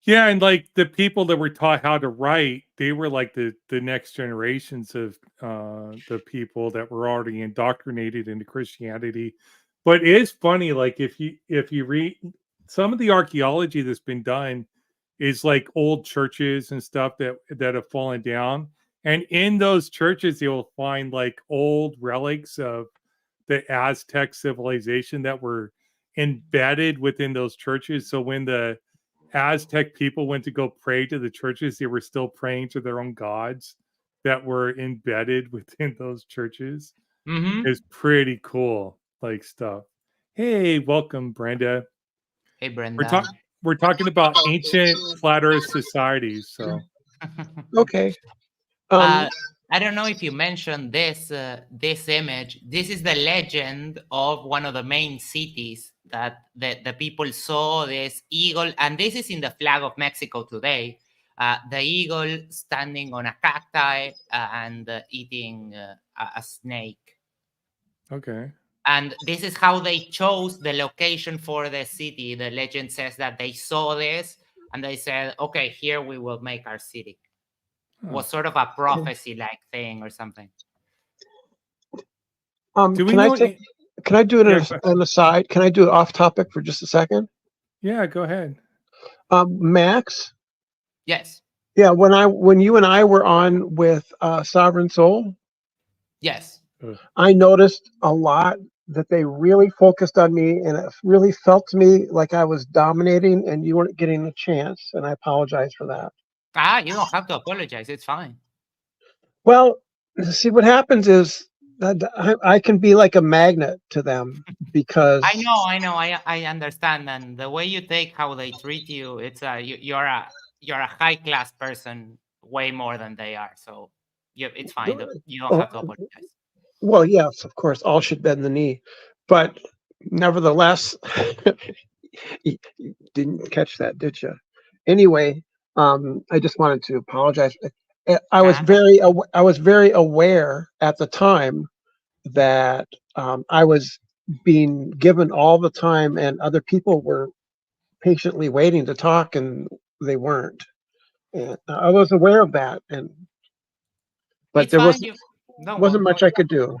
Yeah, and like the people that were taught how to write, they were like the next generations of the people that were already indoctrinated into Christianity. But it is funny, like if you read some of the archaeology that's been done is like old churches and stuff that have fallen down. And in those churches, you'll find like old relics of the Aztec civilization that were embedded within those churches. So when the Aztec people went to go pray to the churches, they were still praying to their own gods that were embedded within those churches. Mm-hmm. It's pretty cool, like stuff. Hey, welcome, Brenda. Hey, Brenda. we're talking about ancient flat Earth societies. So Okay. I don't know if you mentioned this this image. This is the legend of one of the main cities that the people saw this eagle, and this is in the flag of Mexico today. The eagle standing on a cacti and eating a snake. okay. And this is how they chose the location for the city. The legend says that they saw this and they said, okay, here we will make our city. Was sort of a prophecy-like thing or something. Do we Can I know? take? Can I do it Yeah, as an aside? Can I do it off topic for just a second? Yeah, go ahead. Max. Yes. Yeah, when you and I were on with Sovereign Soul, Yes. I noticed a lot that they really focused on me, and it really felt to me like I was dominating, and you weren't getting a chance, and I apologize for that. You don't have to apologize. It's fine. Well, see, what happens is that I can be like a magnet to them because I know. I understand. And the way you take how they treat you, it's you're a high class person, way more than they are. So it's fine. You don't have to apologize. Well, yes, of course, all should bend the knee, but nevertheless, you didn't catch that, did you? Anyway, I just wanted to apologize. I was very aware at the time that I was being given all the time, and other people were patiently waiting to talk, and they weren't. And I was aware of that, but It's there fine. wasn't much I could do.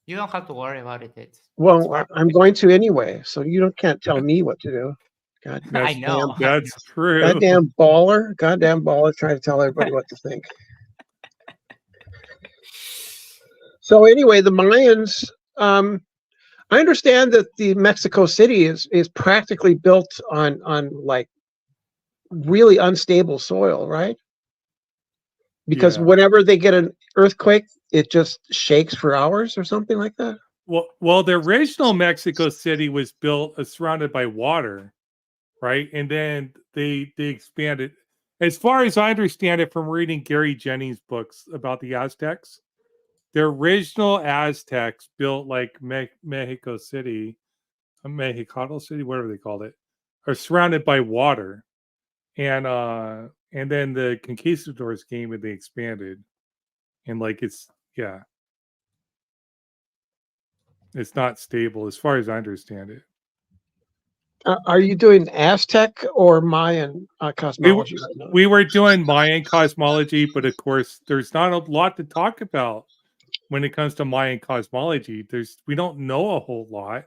You don't have to worry about it. It's Well, I'm going to anyway, so can't tell me what to do. God, I know. That's true. goddamn baller trying to tell everybody what to think. So anyway, the Mayans. I understand that the Mexico City is practically built on like really unstable soil, right? Because whenever they get an earthquake, it just shakes for hours or something like that. Well, the original Mexico City was built surrounded by water, right? And then they expanded. As far as I understand it from reading Gary Jennings' books about the Aztecs, the original Aztecs built like Mexico City, Mexicano City, whatever they called it, are surrounded by water, and then the conquistadors came and they expanded, and like it's not stable as far as I understand it. Are you doing Aztec or Mayan cosmology? We were doing Mayan cosmology, but of course, there's not a lot to talk about when it comes to Mayan cosmology. We don't know a whole lot.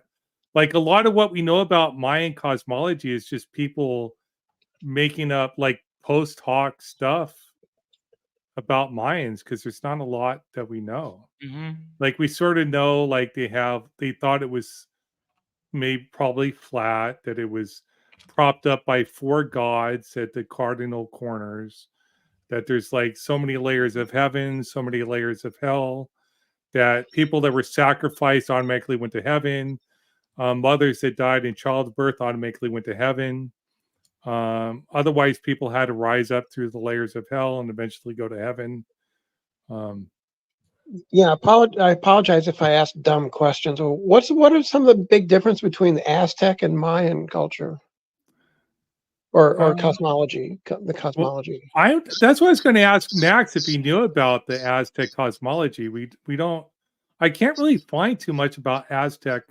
Like a lot of what we know about Mayan cosmology is just people making up like post hoc stuff about Mayans because there's not a lot that we know. Mm-hmm. Like we sort of know, like they thought it was probably flat, that it was propped up by 4 gods at the cardinal corners, that there's like so many layers of heaven, so many layers of hell, that people that were sacrificed automatically went to heaven. Mothers that died in childbirth automatically went to heaven. Otherwise, people had to rise up through the layers of hell and eventually go to heaven. I apologize if I ask dumb questions. What are some of the big difference between the Aztec and Mayan culture, or cosmology? The cosmology. Well, that's what I was going to ask Max if he knew about the Aztec cosmology. We don't. I can't really find too much about Aztec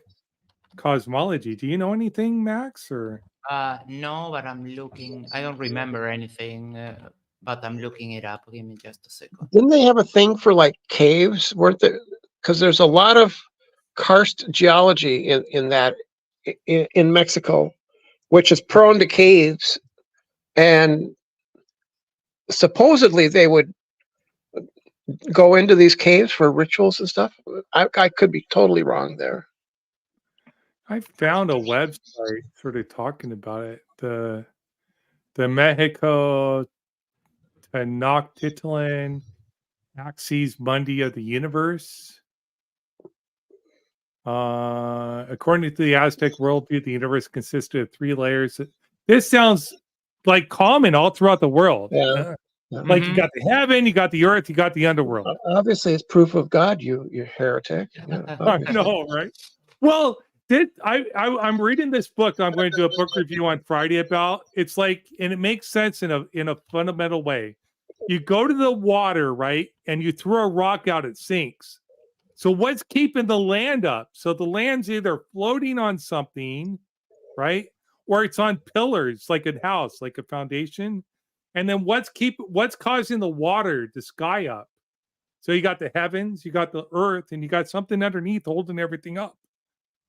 cosmology. Do you know anything, Max? Or no, but I'm looking. I don't remember anything, but I'm looking it up. Give me just a second. Didn't they have a thing for like caves? Because there's a lot of karst geology in Mexico, which is prone to caves, and supposedly they would go into these caves for rituals and stuff. I could be totally wrong there. I found a website sort of talking about it. The Mexico Tenochtitlan Axis Mundi of the universe. According to the Aztec worldview, the universe consisted of 3 layers this sounds like common all throughout the world. Yeah. Like you Mhm. got the heaven, you got the earth, you got the underworld. Obviously, it's proof of God, you heretic. Yeah, I obviously. know, right? Well, I'm reading this book. I'm going to do a book review on Friday about. It's like, and it makes sense in a fundamental way. You go to the water, right, and you throw a rock out, it sinks. So what's keeping the land up? So the land's either floating on something, right, or it's on pillars, like a house, like a foundation. And then what's causing the water, the sky up? So you got the heavens, you got the earth, and you got something underneath holding everything up.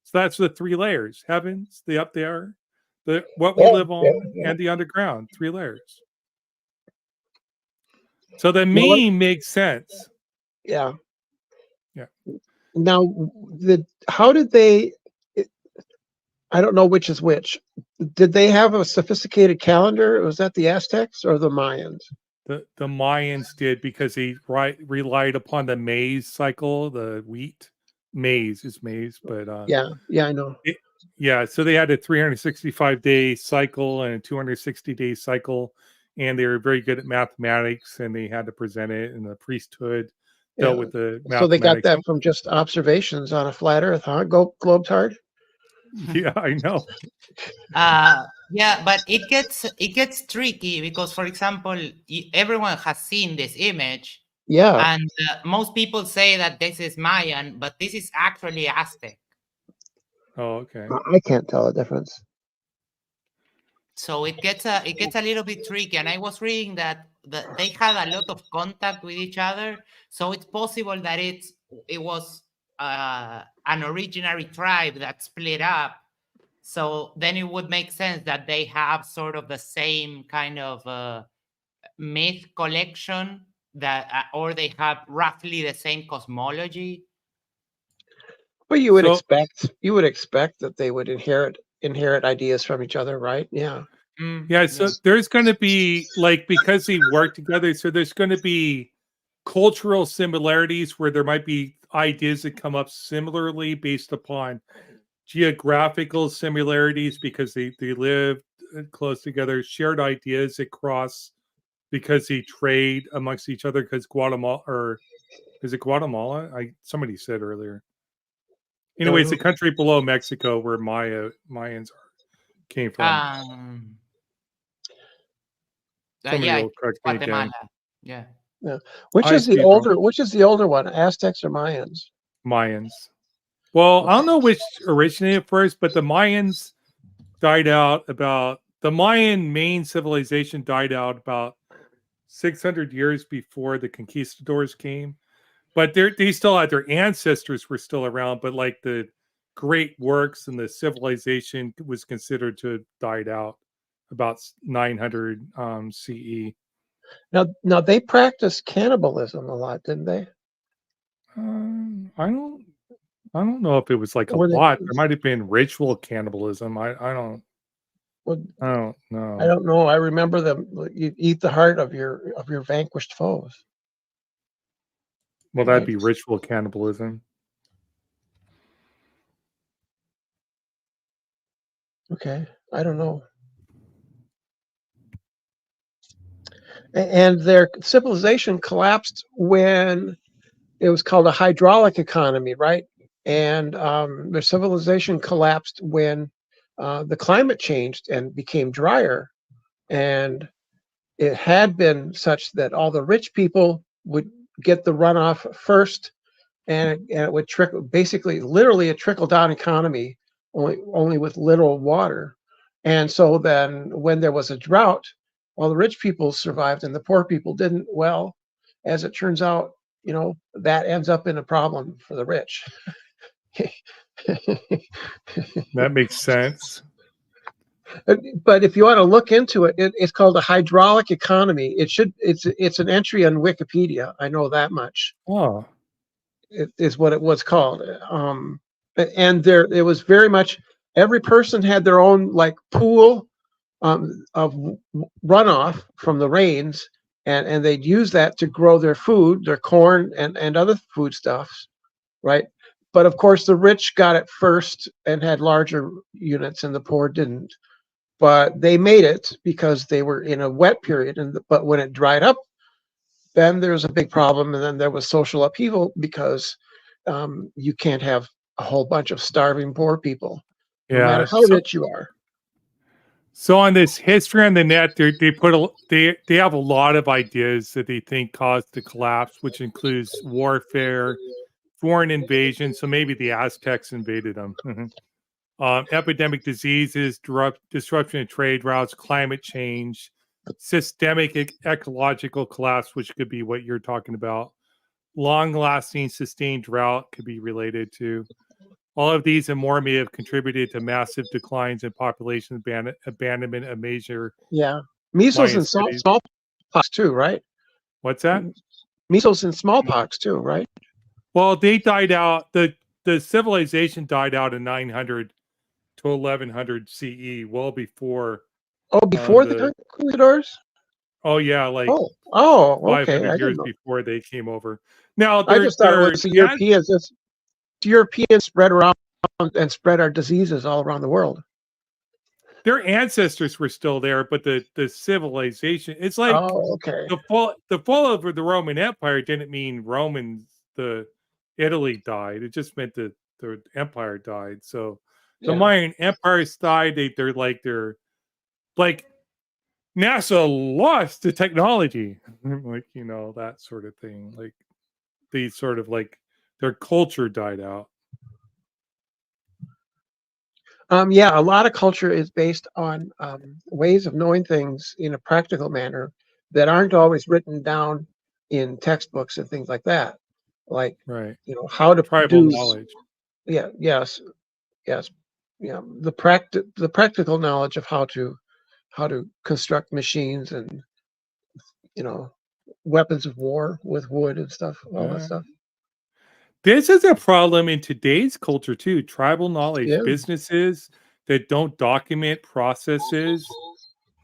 So that's the three layers: heavens, the up there, the what we Yeah, live on, yeah. and the underground. 3 layers. So the You know what? meme makes sense. Yeah. Yeah. Now, how did they? I don't know which is which. Did they have a sophisticated calendar? Was that the Aztecs or the Mayans? The Mayans did, because they relied upon the maize cycle, the wheat. Maize is maize, but Yeah, I know. yeah, so they had a 365-day cycle and a 260-day cycle, and they were very good at mathematics, and they had to present it, and the priesthood dealt Yeah. with the So they got mathematics. that from just observations on a flat Earth, huh? Go Globetard. Yeah, I know. Yeah, but it gets tricky because, for example, everyone has seen this image, Yeah, and most people say that this is Mayan, but this is actually Aztec. Oh, okay. I can't tell the difference. So it gets a little bit tricky. And I was reading that they had a lot of contact with each other, so it's possible that it was an originary tribe that split up. So then it would make sense that they have sort of the same kind of myth collection, that or they have roughly the same cosmology. But you would So expect that they would inherit ideas from each other, right? Yeah. yeah, so there's going to be, like, because they work together, so there's going to be cultural similarities where there might be ideas that come up similarly based upon geographical similarities, because they live close together, shared ideas that cross because they trade amongst each other, because Guatemala, or is it Guatemala? Somebody said earlier. Anyway, it's a country below Mexico where Mayans came from. Somebody Yeah, will correct me Guatemala. again. Yeah. Which I is the could be wrong. older one, Aztecs or Mayans? Mayans. Well, I don't know which originated first, but the Mayans died out about, the Mayan main civilization died out about 600 years before the conquistadors came. But they still had, their ancestors were still around, but like the great works and the civilization was considered to have died out about 900 CE. Now they practiced cannibalism a lot, didn't they? I don't know if it was like a lot. There might have been ritual cannibalism. I don't know. I don't know. I remember them. You eat the heart of your vanquished foes. Well, that'd be ritual cannibalism. Okay, I don't know. And their civilization collapsed when it was called a hydraulic economy, right? And their civilization collapsed when the climate changed and became drier. And it had been such that all the rich people would get the runoff first, and it would trickle, basically, literally a trickle-down economy, only with little water. And so then when there was a drought, all the rich people survived and the poor people didn't. Well, as it turns out, that ends up in a problem for the rich. That makes sense. But if you want to look into it, it's called a hydraulic economy. It's an entry on Wikipedia. I know that much. Oh, It is what it was called. And it was very much, every person had their own like pool of runoff from the rains, and they'd use that to grow their food, their corn and other foodstuffs, right? But of course, the rich got it first and had larger units, and the poor didn't. but they made it because they were in a wet period. But when it dried up, then there's a big problem, and then there was social upheaval because you can't have a whole bunch of starving poor people, no matter Yeah. how rich you are. So on this history on the net, they have a lot of ideas that they think caused the collapse, which includes warfare, foreign invasion. So maybe the Aztecs invaded them. Epidemic diseases, disruption of trade routes, climate change, systemic ecological collapse, which could be what you're talking about. Long-lasting, sustained drought could be related to. All of these and more may have contributed to massive declines in population abandonment of major Yeah, measles Mayan and cities. smallpox too, right? What's that? Measles and smallpox too, right? Well, they died out. The civilization died out in 900 to 1100 CE, well before. Oh, before the the conquistadors? Oh yeah, like Oh, okay. 500 I years didn't know. before they came over. Now I just thought it was the Europeans. Europeans spread around and spread our diseases all around the world. their ancestors were still there, but the civilization. It's like Oh, okay. the fall of the Roman Empire didn't mean Italy died. It just meant that the empire died. So the Yeah. Mayan empires died. They're like NASA lost the technology, like that sort of thing. Like these sort of like their culture died out. Yeah, a lot of culture is based on ways of knowing things in a practical manner that aren't always written down in textbooks and things like that. Like, Right. how to Tribal produce. knowledge. Yeah. Yes. Yes. Yeah. The practical knowledge of how to construct machines and weapons of war with wood and stuff, all that stuff. This is a problem in today's culture too. Tribal knowledge, Yeah. businesses that don't document processes.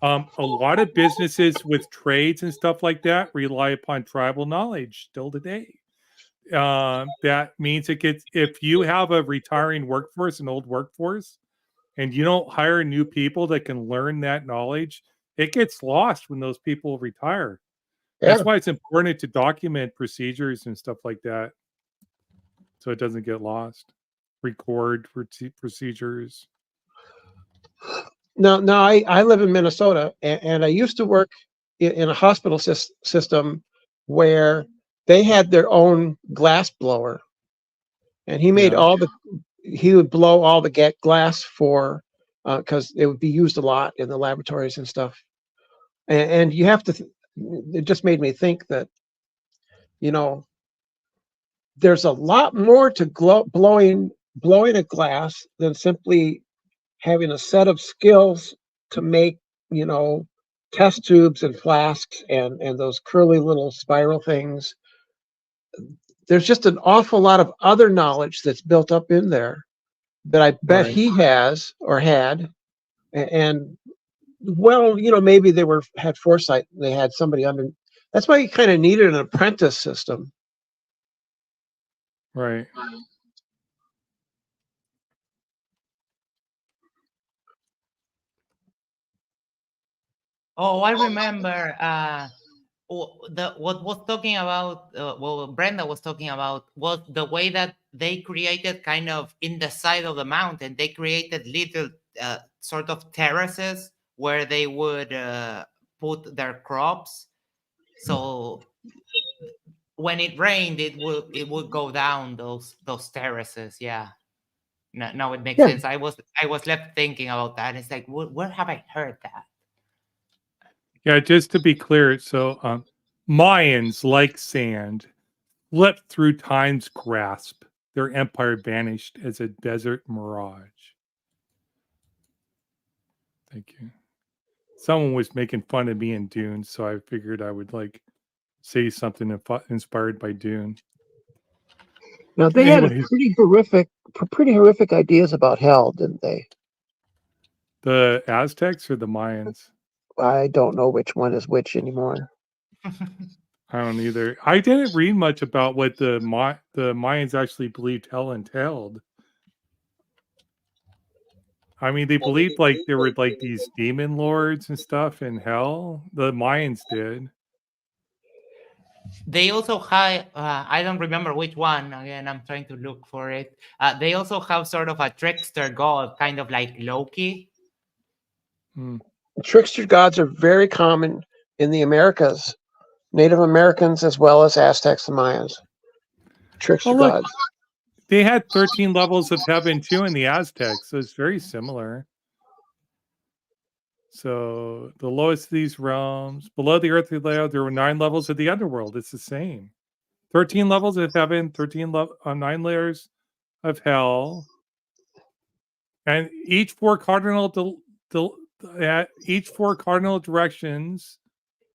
A lot of businesses with trades and stuff like that rely upon tribal knowledge still today. That means if you have a retiring workforce, an old workforce, and you don't hire new people that can learn that knowledge, it gets lost when those people retire. Yeah. That's why it's important to document procedures and stuff like that, so it doesn't get lost. Record procedures. Now I live in Minnesota, and I used to work in a hospital system where they had their own glass blower, and he would blow all the glass for because it would be used a lot in the laboratories and stuff. And you have to. It just made me think that there's a lot more to blowing a glass than simply having a set of skills to make, test tubes and flasks and those curly little spiral things. There's just an awful lot of other knowledge that's built up in there that I bet Right. he has or had. And well, maybe they had foresight. They had somebody under. That's why you kind of needed an apprentice system. Right. Oh, I remember what was talking about, what Brenda was talking about was the way that they created kind of in the side of the mountain, they created little sort of terraces where they would put their crops. So when it rained, it would go down those terraces. Yeah. No, it makes sense. I was left thinking about that. It's like, where have I heard that? Yeah, just to be clear, so Mayans, like sand, leapt through time's grasp. Their empire vanished as a desert mirage. Thank you. Someone was making fun of me in Dune, so I figured I would say something inspired by Dune. Now they had pretty horrific ideas about hell, didn't they? The Aztecs or the Mayans? I don't know which one is which anymore. I don't either. I didn't read much about what the Mayans actually believed hell entailed. I mean, they believed like there were like these demon lords and stuff in hell. The Mayans did. They also have, I don't remember which one. Again, I'm trying to look for it. They also have sort of a trickster god, kind of like Loki. Trickster gods are very common in the Americas, Native Americans as well as Aztecs and Mayans. Trickster gods. They had 13 levels of heaven too in the Aztecs, so it's very similar. So the lowest of these realms, below the earthly layout, there were 9 levels of the underworld. It's the same. 13 levels of heaven, 9 layers of hell, and each four cardinal directions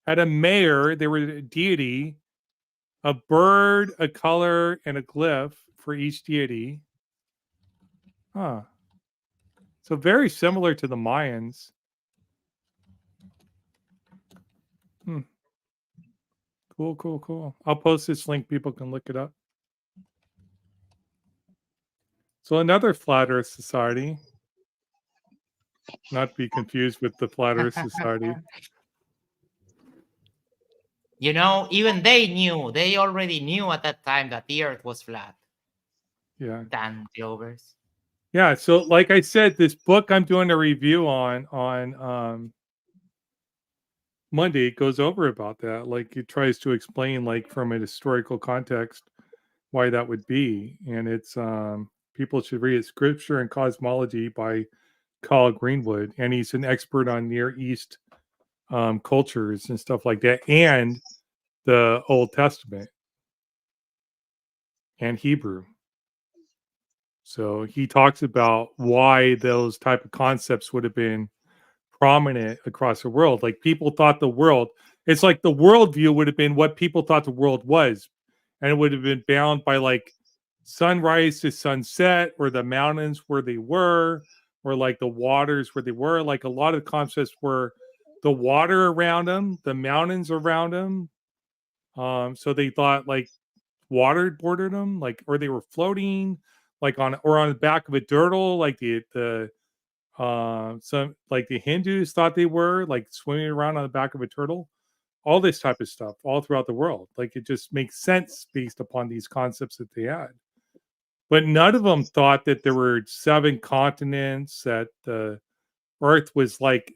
had a mayor. They were a deity, a bird, a color, and a glyph for each deity. Huh. So very similar to the Mayans. Cool. I'll post this link. People can look it up. So another Flat Earth Society. Not to be confused with the Flat Earth Society. You know, even they already knew at that time that the Earth was flat. Yeah. Dan Glovers. Yeah, so like I said, this book I'm doing a review on Monday goes over about that. Like it tries to explain like from a historical context why that would be. And it's people should read it, Scripture and Cosmology by Carl Greenwood. And he's an expert on Near East cultures and stuff like that, and the Old Testament and Hebrew. So he talks about why those type of concepts would have been prominent across the world. Like people thought the world, it's like the worldview would have been what people thought the world was. And it would have been bound by like sunrise to sunset, or the mountains where they were, or like the waters where they were. Like a lot of the concepts were the water around them, the mountains around them. So they thought like water bordered them, like, or they were floating like on the back of a turtle, like the some like the Hindus thought they were like swimming around on the back of a turtle. All this type of stuff all throughout the world. Like it just makes sense based upon these concepts that they had. But none of them thought that there were 7 continents, that the Earth was like,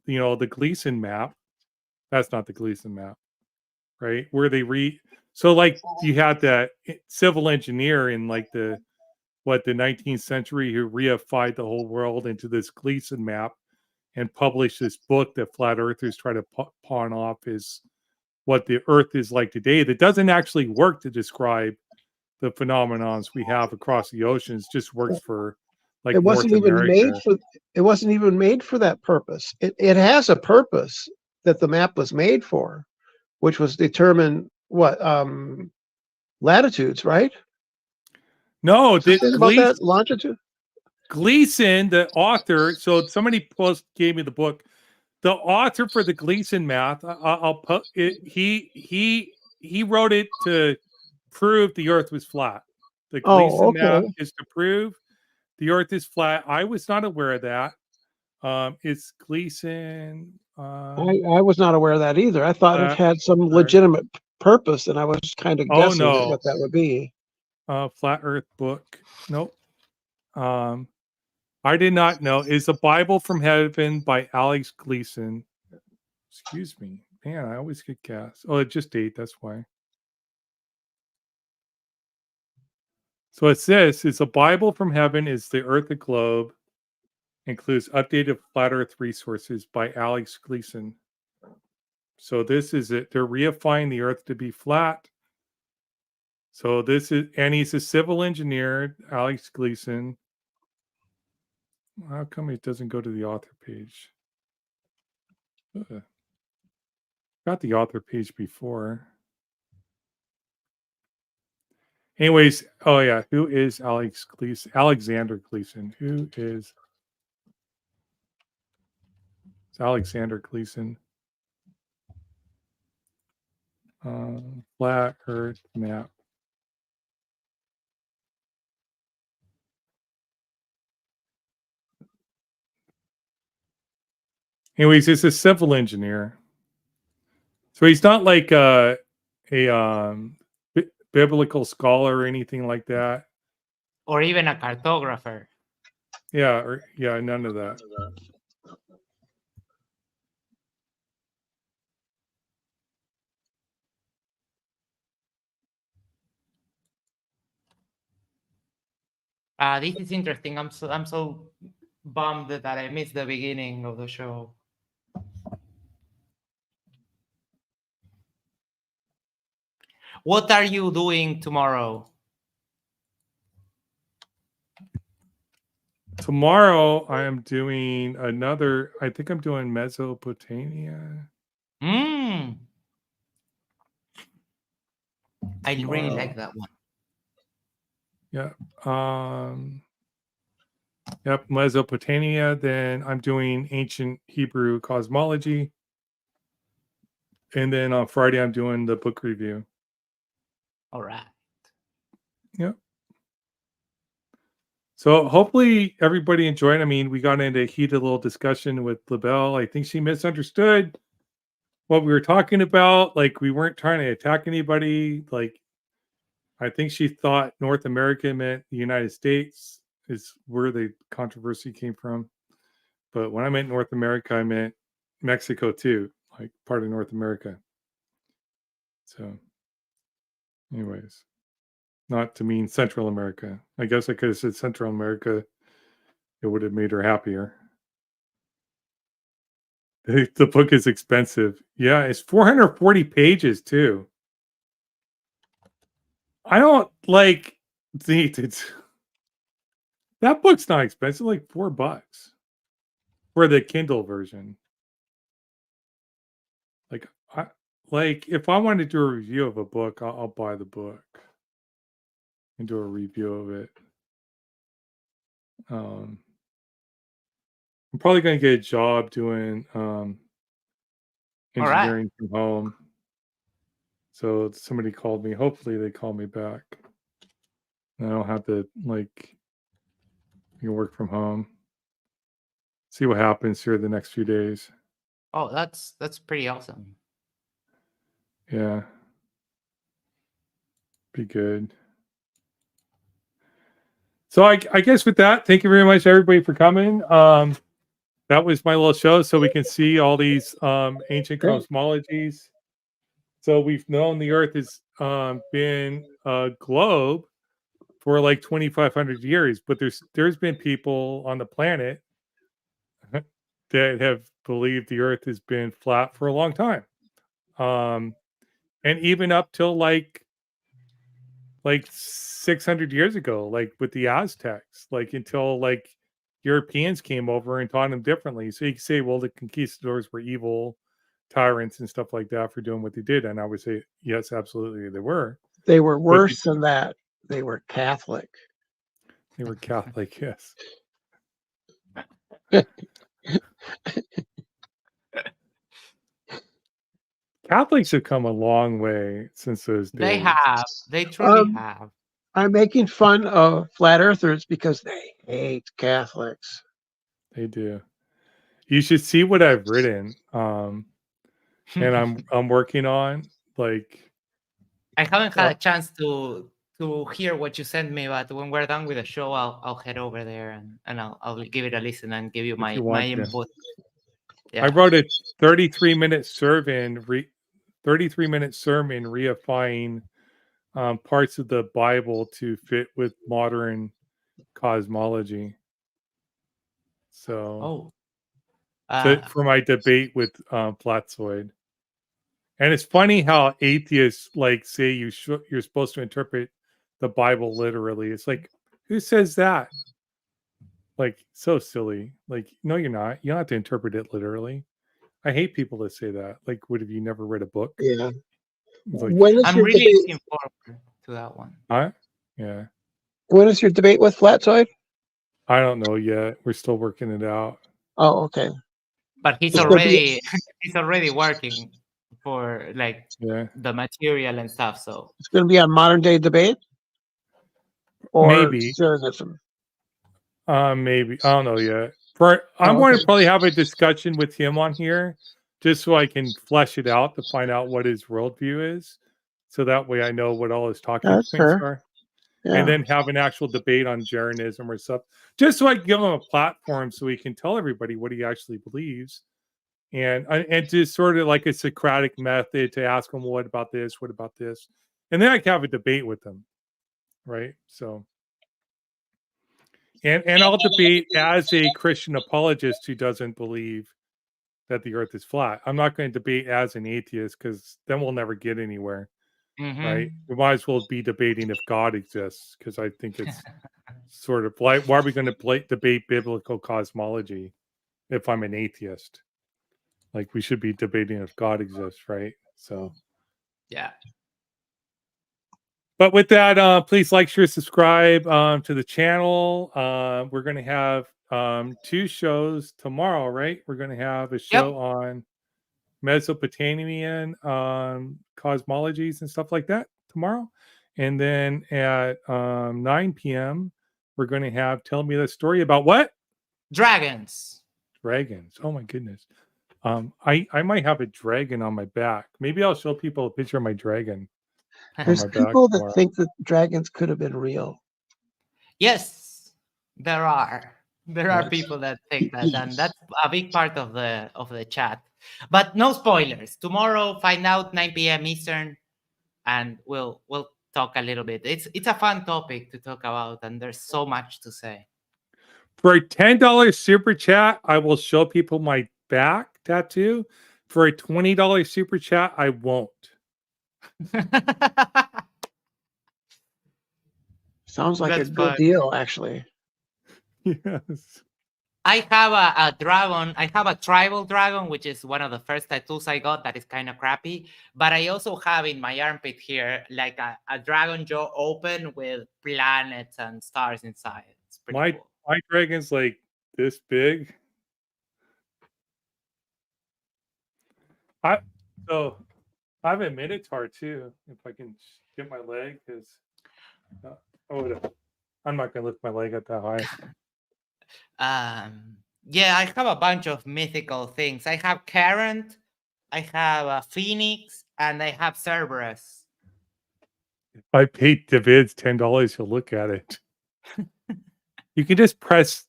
the Gleason map. That's not the Gleason map, right? Where they so like you had that civil engineer in like the 19th century who reified the whole world into this Gleason map and published this book that flat earthers try to pawn off as what the Earth is like today, that doesn't actually work to describe the phenomenons we have across the oceans. Just works for like it wasn't North even America. it wasn't even made for that purpose. It has a purpose that the map was made for, which was determine what latitudes, right? No, about that longitude. Gleason, the author. So somebody gave me the book. The author for the Gleason math, I'll put it. He wrote it to prove the Earth was flat. The Gleason map is to prove the Earth is flat. I was not aware of that. It's Gleason. I was not aware of that either. I thought it had some legitimate purpose, and I was kind of guessing at what that would be. Flat Earth book. Nope. I did not know. Is The Bible from Heaven by Alex Gleason. Excuse me. Man, I always get gas. Oh, it just date. That's why. So it says, it's A Bible from Heaven, is the Earth a Globe, includes updated flat Earth resources by Alex Gleason. So this is it. They're reifying the Earth to be flat. So this is, and he's a civil engineer, Alex Gleason. How come it doesn't go to the author page? Got the author page before. Anyways, oh yeah, who is Alex Gleason? Alexander Gleason. Who is Alexander Gleason? Flat Earth map. Anyways, he's a civil engineer. So he's not like a biblical scholar or anything like that. Or even a cartographer. Yeah, none of that. This is interesting. I'm so bummed that I missed the beginning of the show. What are you doing tomorrow? Tomorrow I am doing another. I think I'm doing Mesopotamia. I really Tomorrow. like that one. Yeah. Yep, Mesopotamia. Then I'm doing ancient Hebrew cosmology. And then on Friday I'm doing the book review. All right. Yep. So hopefully everybody enjoyed. I mean, we got into a heated little discussion with LaBelle. I think she misunderstood what we were talking about. Like, we weren't trying to attack anybody. Like, I think she thought North America meant the United States is where the controversy came from. But when I meant North America, I meant Mexico too, like part of North America. So, anyways, not to mean Central America. I guess I could have said Central America. It would have made her happier. The book is expensive. Yeah, it's 440 pages too. I don't like that book's not expensive, like $4 for the Kindle version. Like if I want to do a review of a book, I'll buy the book and do a review of it. I'm probably going to get a job doing engineering from home. So somebody called me. Hopefully they call me back. I don't have to work from home. See what happens here the next few days. Oh, that's pretty awesome. Yeah. Be good. So I guess with that, thank you very much everybody for coming. That was my little show so we can see all these ancient cosmologies. So we've known the Earth has been a globe for like 2,500 years, but there's been people on the planet that have believed the Earth has been flat for a long time, and even up till like 600 years ago, like with the Aztecs, like until like Europeans came over and taught them differently. So you can say, well, the conquistadors were evil tyrants and stuff like that for doing what they did, and I would say yes, absolutely they were. They were worse than that. They were Catholic. They were Catholic, yes. Catholics have come a long way since those days. They have. They truly have. I'm making fun of flat earthers because they hate Catholics. They do. You should see what I've written. And I'm working on like I haven't had a chance to hear what you sent me, but when we're done with the show, I'll head over there and I'll give it a listen and give you my input. Yeah. I wrote a 33-minute sermon reifying parts of the Bible to fit with modern cosmology. So, for my debate with Platzoid. And it's funny how atheists like say you're supposed to interpret the Bible literally. It's like, who says that? Like, so silly. Like, no, you're not. You don't have to interpret it literally. I hate people that say that. Like, what, have you never read a book? Yeah. Like, I'm really looking forward to that one. Yeah. When is your debate with Flatzoid? I don't know yet. We're still working it out. Oh, okay. But he's already working for like the material and stuff. So it's going to be on modern day debate, or maybe surrealism. Maybe I don't know yet. I Oh, want okay. to probably have a discussion with him on here, just so I can flesh it out to find out what his worldview is, so that way I know what all his talking That's points fair. are, Yeah. and then have an actual debate on Jeranism or stuff, just so I can give him a platform so he can tell everybody what he actually believes, and just sort of like a Socratic method to ask him, what about this, and then I can have a debate with him, right? So. And I'll debate as a Christian apologist who doesn't believe that the earth is flat. I'm not going to debate as an atheist, because then we'll never get anywhere, right? We might as well be debating if God exists, because I think it's sort of like, why are we going to debate biblical cosmology if I'm an atheist? Like, we should be debating if God exists, right? So, Yeah. but with that, please like, share, subscribe to the channel. We're going to have 2 shows tomorrow, right? We're going to have a show on Mesopotamian cosmologies and stuff like that tomorrow. And then at 9 p.m., we're going to have Tell Me the Story about what? Dragons. Dragons. Oh, my goodness. I might have a dragon on my back. Maybe I'll show people a picture of my dragon. There's my back people that tomorrow. think that dragons could have been real. Yes, there are. There are Yes. people that think that, and that's a big part of the chat. But no spoilers. Tomorrow, find out 9 p.m. Eastern, and we'll talk a little bit. It's a fun topic to talk about, and there's so much to say. For a $10 super chat, I will show people my back tattoo. For a $20 super chat, I won't. Sounds like That's a good fun. deal, actually. Yes. I have a dragon. I have a tribal dragon, which is one of the first tattoos I got that is kind of crappy. But I also have in my armpit here like a dragon jaw open with planets and stars inside. It's pretty cool. My dragon's like this big. I have a minotaur too. If I can get my leg, because I'm not gonna lift my leg up that high. Yeah, I have a bunch of mythical things. I have Carent, I have a Phoenix, and I have Cerberus. If I paid David's $10, he'll look at it. You can just press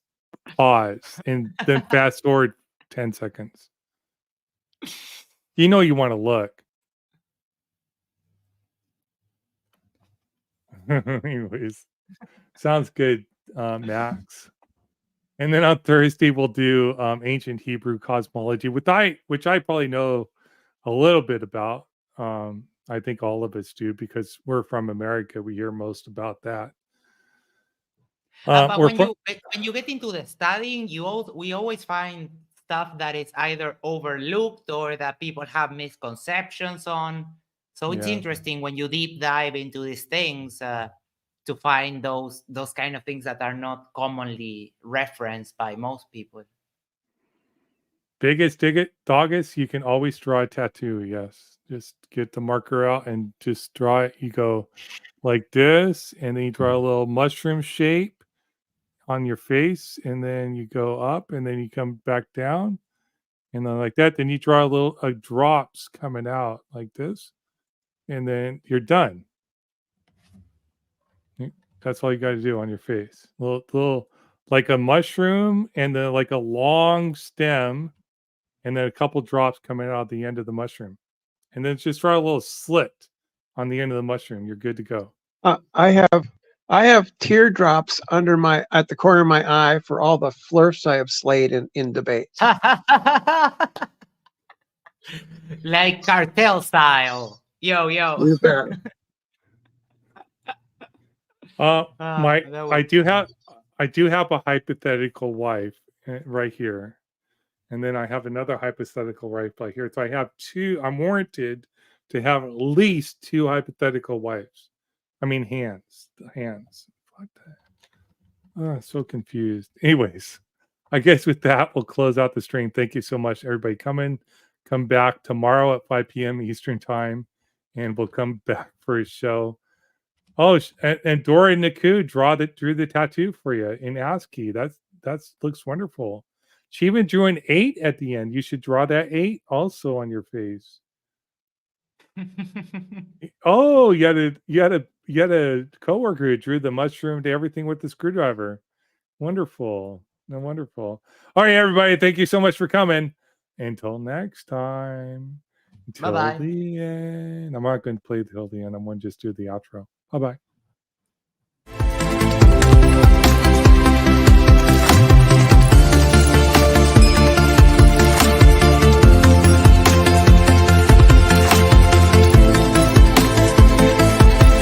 pause and then fast forward 10 seconds. You know you want to look. Anyways, sounds good, Max. And then on Thursday we'll do ancient Hebrew cosmology, which I probably know a little bit about. I think all of us do, because we're from America. We hear most about that. But when you get into the studying, we always find stuff that is either overlooked or that people have misconceptions on. So it's interesting when you deep dive into these things to find those kind of things that are not commonly referenced by most people. Biggest doggest, you can always draw a tattoo. Yes, just get the marker out and just draw it. You go like this, and then you draw a little mushroom shape on your face, and then you go up, and then you come back down, and then like that. Then you draw a drops coming out like this, and then you're done. That's all you got to do on your face. Little like a mushroom, and then like a long stem, and then a couple drops coming out at the end of the mushroom, and then just draw a little slit on the end of the mushroom. You're good to go. I have teardrops at the corner of my eye for all the flirts I have slayed in debates. Like cartel style. Yo. You bet. I do have a hypothetical wife right here, and then I have another hypothetical wife right here. So I have 2. I'm warranted to have at least 2 hypothetical wives. I mean hands. Fuck that. Oh, I'm so confused. Anyways, I guess with that we'll close out the stream. Thank you so much, everybody. Come back tomorrow at 5 p.m. Eastern time, and we'll come back for a show. Oh, and Dora Naku drew the tattoo for you in ASCII. That's looks wonderful. She even drew an 8 at the end. You should draw that 8 also on your face. Oh, you had a coworker who drew the mushroom to everything with the screwdriver. Wonderful. No, wonderful. All right, everybody. Thank you so much for coming. Until next time. Until Bye-bye. the end. I'm not going to play till the end. I'm going to just do the outro. Bye-bye.